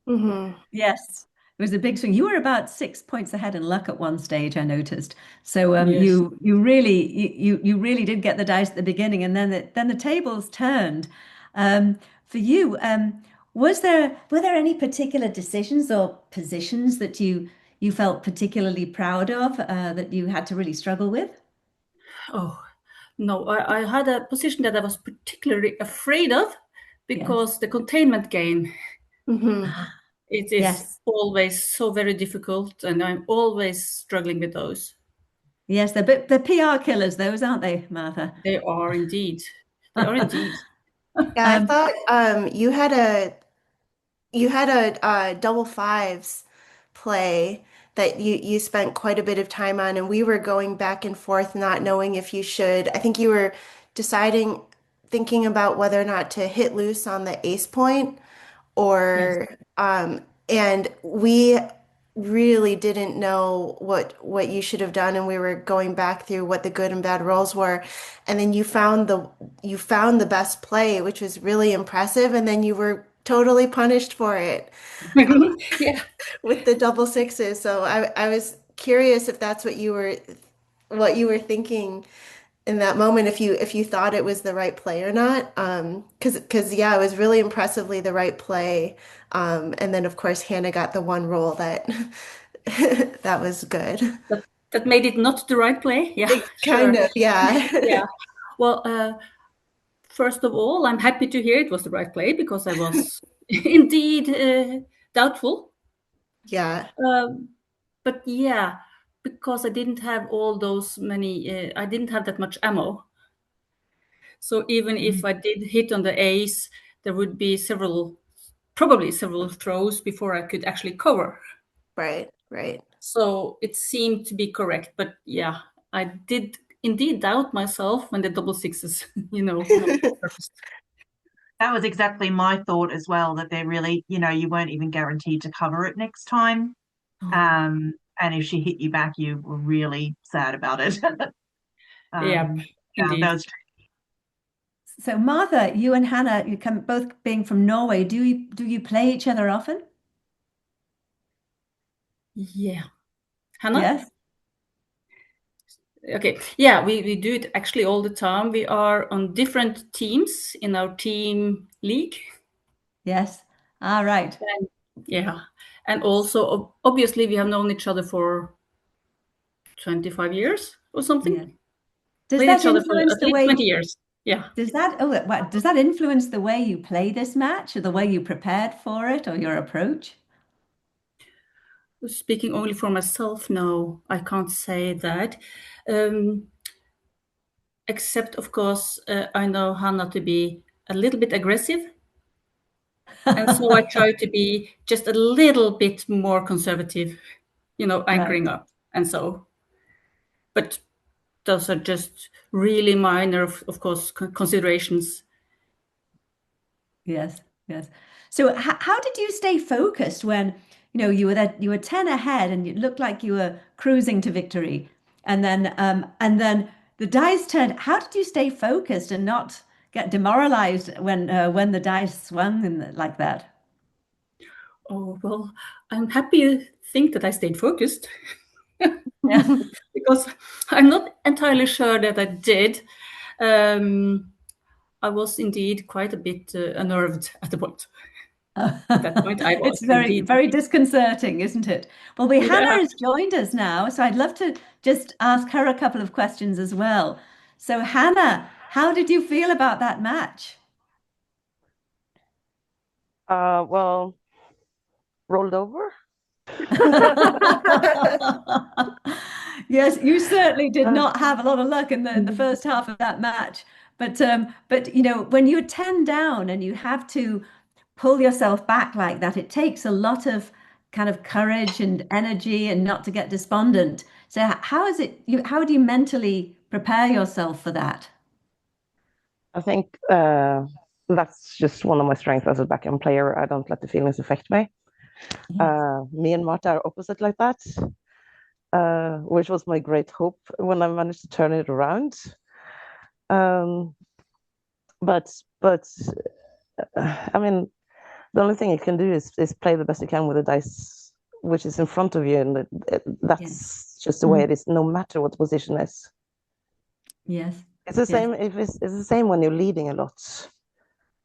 Hmm. Yes. It was a big swing. You were about 6 points ahead in luck at one stage, I noticed. So Yes. you really did get the dice at the beginning, and then the tables turned. For you, were there any particular decisions or positions that you felt particularly proud of that you had to really struggle with? Oh, no, I had a position that I was particularly afraid of Yes. because the containment game, Hmm. it is Yes. always so very difficult, and I'm always struggling with those. Yes, they're PR killers, those, aren't they, Martha? They are indeed. They are indeed. Yeah, I Um, thought you had a double fives play that you spent quite a bit of time on, and we were going back and forth, not knowing if you should. I think you were deciding, thinking about whether or not to hit loose on the ace point, yes. or and we really didn't know what you should have done, and we were going back through what the good and bad rolls were, and then you found the best play, which was really impressive, and then you were totally punished for it Yeah. with the double sixes. So I was curious if that's what you were thinking in that moment, if you thought it was the right play or not. Because yeah, it was really impressively the right play. And then of course Hannah got the one roll that that was good. That made it not the right play. Yeah, It kind sure. of, yeah. Yeah. Well, first of all, I'm happy to hear it was the right play because I was indeed doubtful. Yeah. Um, but yeah, because I didn't have all those many, I didn't have that much ammo. So even if I did hit on the ace, there would be probably several throws before I could actually cover. Right, right. So it seemed to be correct. But yeah, I did indeed doubt myself when the double sixes, surfaced. That was exactly my thought as well, that they're really, you weren't even guaranteed to cover it next time. And if she hit you back, you were really sad about it. Yep, Yeah, that indeed. was So Martha, you and Hannah, you come both being from Norway. Do you play each other often? Yeah. Hanna? Yes, Okay. Yeah, we do it actually all the time. We are on different teams in our team league. yes. All right. And yeah. And also, obviously, we have known each other for 25 years or something. Yeah. Does Played that each other for influence at the least 20 way, years. Yeah. does that influence the way you play this match or the way you prepared for it or your approach? Speaking only for myself, no, I can't say that. Um, except, of course, I know Hanna to be a little bit aggressive. And so I try to be just a little bit more conservative, Right. anchoring up. And so, but those are just really minor, of course, considerations. Yes, yes. So how did you stay focused when, you were 10 ahead and it looked like you were cruising to victory, and then the dice turned. How did you stay focused and not get demoralized when the dice swung like that? Oh, well, I'm happy to think that I stayed focused Yeah. because I'm not entirely sure that I did. Um, I was indeed quite a bit unnerved at the point. At that point, I was It's very, indeed. very disconcerting, isn't it? Well, Hannah Yeah. has joined us now, so I'd love to just ask her a couple of questions as well. So, Hannah, how did you feel about that match? Well, rolled over. Yes, you certainly did Uh, not have a lot of luck in the first half of that match. But when you're 10 down and you have to pull yourself back like that, it takes a lot of kind of courage and energy and not to get despondent. So how do you mentally prepare yourself for that? I think that's just one of my strengths as a backgammon player. I don't let the feelings affect me. Me and Marta are opposite like that, which was my great hope when I managed to turn it around. Um, but I mean, the only thing you can do is play the best you can with the dice which is in front of you, and Yes. that's just the way it is, no matter what the position is. Yes. It's the Yes. same if it's the same when you're leading a lot.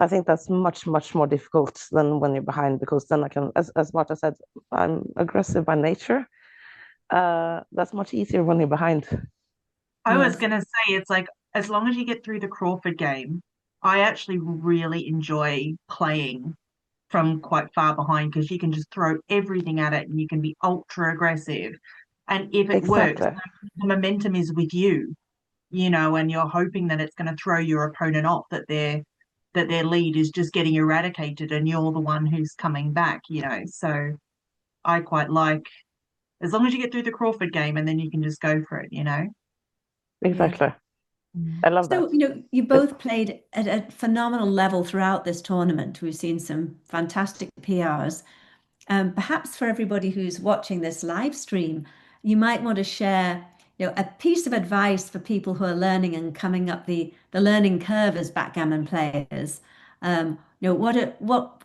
I think that's much, much more difficult than when you're behind, because then I can, as Marta said, I'm aggressive by nature. That's much easier when you're behind. I was Yes. gonna say it's like as long as you get through the Crawford game, I actually really enjoy playing from quite far behind because you can just throw everything at it and you can be ultra aggressive. And if it works, Exactly. the momentum is with you, and you're hoping that it's going to throw your opponent off, that their lead is just getting eradicated and you're the one who's coming back. So I quite like as long as you get through the Crawford game and then you can just go for it. Yes. Exactly. Mm. I love that. So, you both played at a phenomenal level throughout this tournament. We've seen some fantastic PRs. Perhaps for everybody who's watching this live stream, you might want to share, a piece of advice for people who are learning and coming up the learning curve as backgammon players. What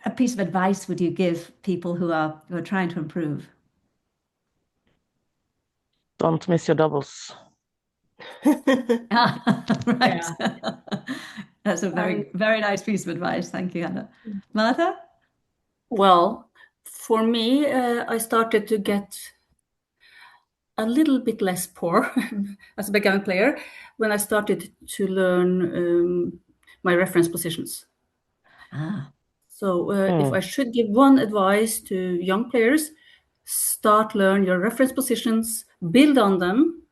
a piece of advice would you give people who are trying to improve? Don't miss your doubles. Right. Yeah. That's a And very, very nice piece of advice. Thank you, Hannah. Martha? well, for me, I started to get a little bit less poor as a backgammon player when I started to learn my reference positions. Ah, So if I Mm. should give one advice to young players, start learn your reference positions, build on them,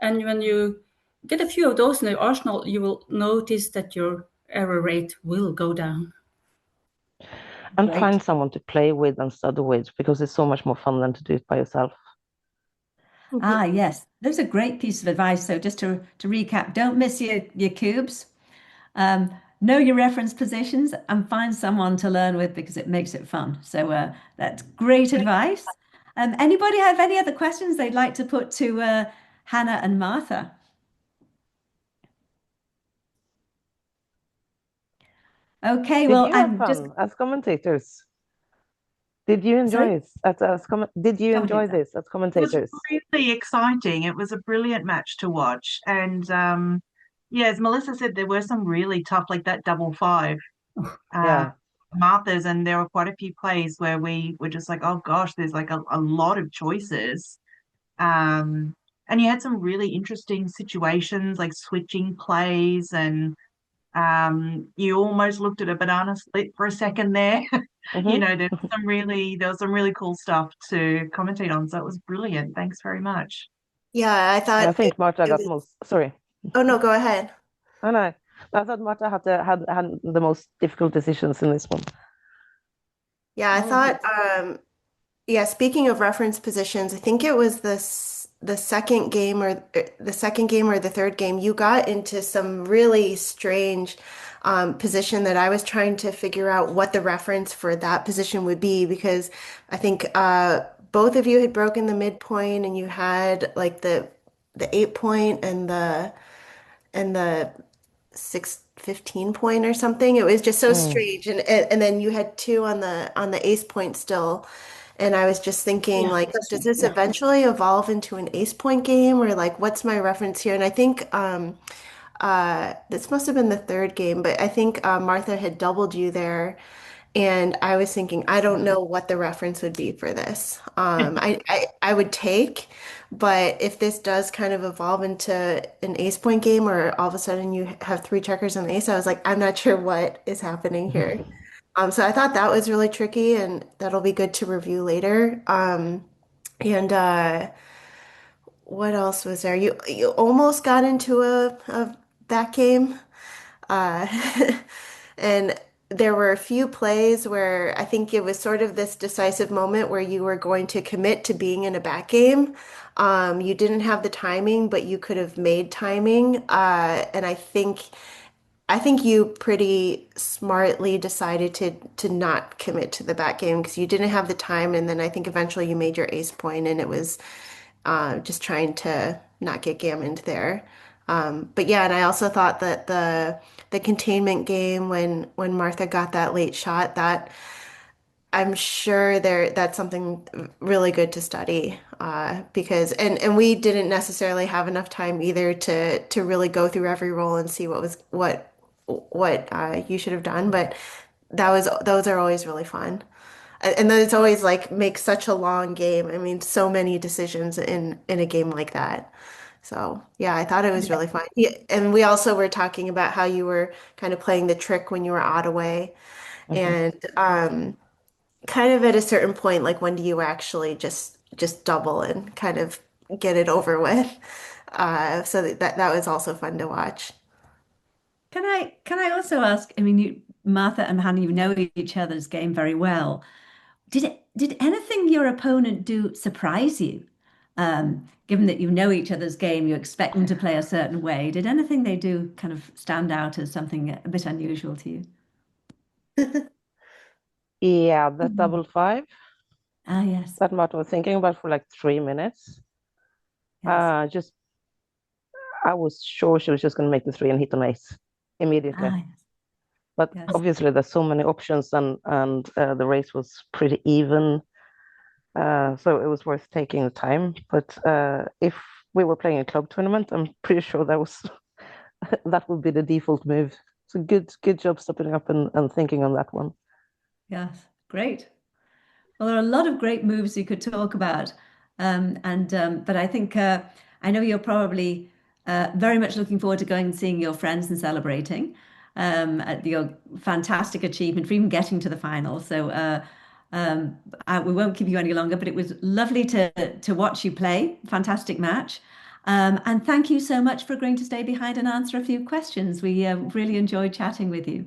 and when you get a few of those in your arsenal, you will notice that your error rate will go down. And great. find someone to play with and study with, because it's so much more fun than to do it by yourself. Ah, yes. Those are great piece of advice. So just to recap, don't miss your cubes. Um, know your reference positions and find someone to learn with because it makes it fun. So that's great advice. Anybody have any other questions they'd like to put to Hannah and Martha? Okay, Did well, you have I'm just fun as commentators? Did you enjoy Sorry, it did you enjoy commentator. this as It was commentators? really exciting. It was a brilliant match to watch. And yeah, as Melissa said, there were some really tough, like that double five, uh, Yeah. Martha's, and there were quite a few plays where we were just like, oh gosh, there's like a lot of choices. And you had some really interesting situations like switching plays, and you almost looked at a banana split for a second there. Hmm. There was some really cool stuff to commentate on. So it was brilliant. Thanks very much. Yeah, I I thought think Marta it got was. most. Sorry. Oh no, go ahead. Oh, no. I thought Marta had the most difficult decisions in this one. Yeah, I Oh, thought yeah, speaking of reference positions, I think it was the second game or the second game or the third game, you got into some really strange position that I was trying to figure out what the reference for that position would be because I think both of you had broken the midpoint and you had like the 8 point and the 6 15 point or something. It was just so Mm. strange. And then you had two on the ace point still. And I was just thinking yeah, like, that's does true. this Yeah. eventually evolve into an ace point game or like what's my reference here? And I think this must have been the third game, but I think Martha had doubled you there. And I was thinking, I don't know what the reference would be for this. I would take, but if this does kind of evolve into an ace point game or all of a sudden you have three checkers and ace, I was like, I'm not sure what is happening here. So I thought that was really tricky and that'll be good to review later. And what else was there? You almost got into a back game. Uh, and there were a few plays where I think it was sort of this decisive moment where you were going to commit to being in a back game. You didn't have the timing, but you could have made timing. And I think you pretty smartly decided to not commit to the back game because you didn't have the time. And then I think eventually you made your ace point, and it was just trying to not get gammoned there. But yeah, and I also thought that the containment game when Martha got that late shot, that I'm sure that's something really good to study because and we didn't necessarily have enough time either to really go through every role and see what you should have done. But those are always really fun. And then it's always like makes such a long game. I mean, so many decisions in a game like that. So yeah, I thought it was really fun. Yeah, and we also were talking about how you were kind of playing the trick when you were out away, Hmm. and kind of at a certain point, like when do you actually just double and kind of get it over with? So that was also fun to watch. Can I also ask? I mean, Martha and Hannah, you know each other's game very well. Did anything your opponent do surprise you? Given that you know each other's game, you expect them to play a certain way. Did anything they do kind of stand out as something a bit unusual to you? Yeah, that Mhm. double five Ah, yes, that Marta was thinking about for like 3 minutes. yes. Just I was sure she was just going to make the three and hit an ace immediately. Ah, yes, But yes. obviously, there's so many options, and the race was pretty even, so it was worth taking the time. But if we were playing a club tournament, I'm pretty sure that was that would be the default move. So good job stepping up and thinking on that one. Yes, great. Well, there are a lot of great moves you could talk about, and but I think I know you're probably very much looking forward to going and seeing your friends and celebrating at your fantastic achievement for even getting to the final. So we won't keep you any longer, but it was lovely to watch you play. Fantastic match. And thank you so much for agreeing to stay behind and answer a few questions. We really enjoyed chatting with you.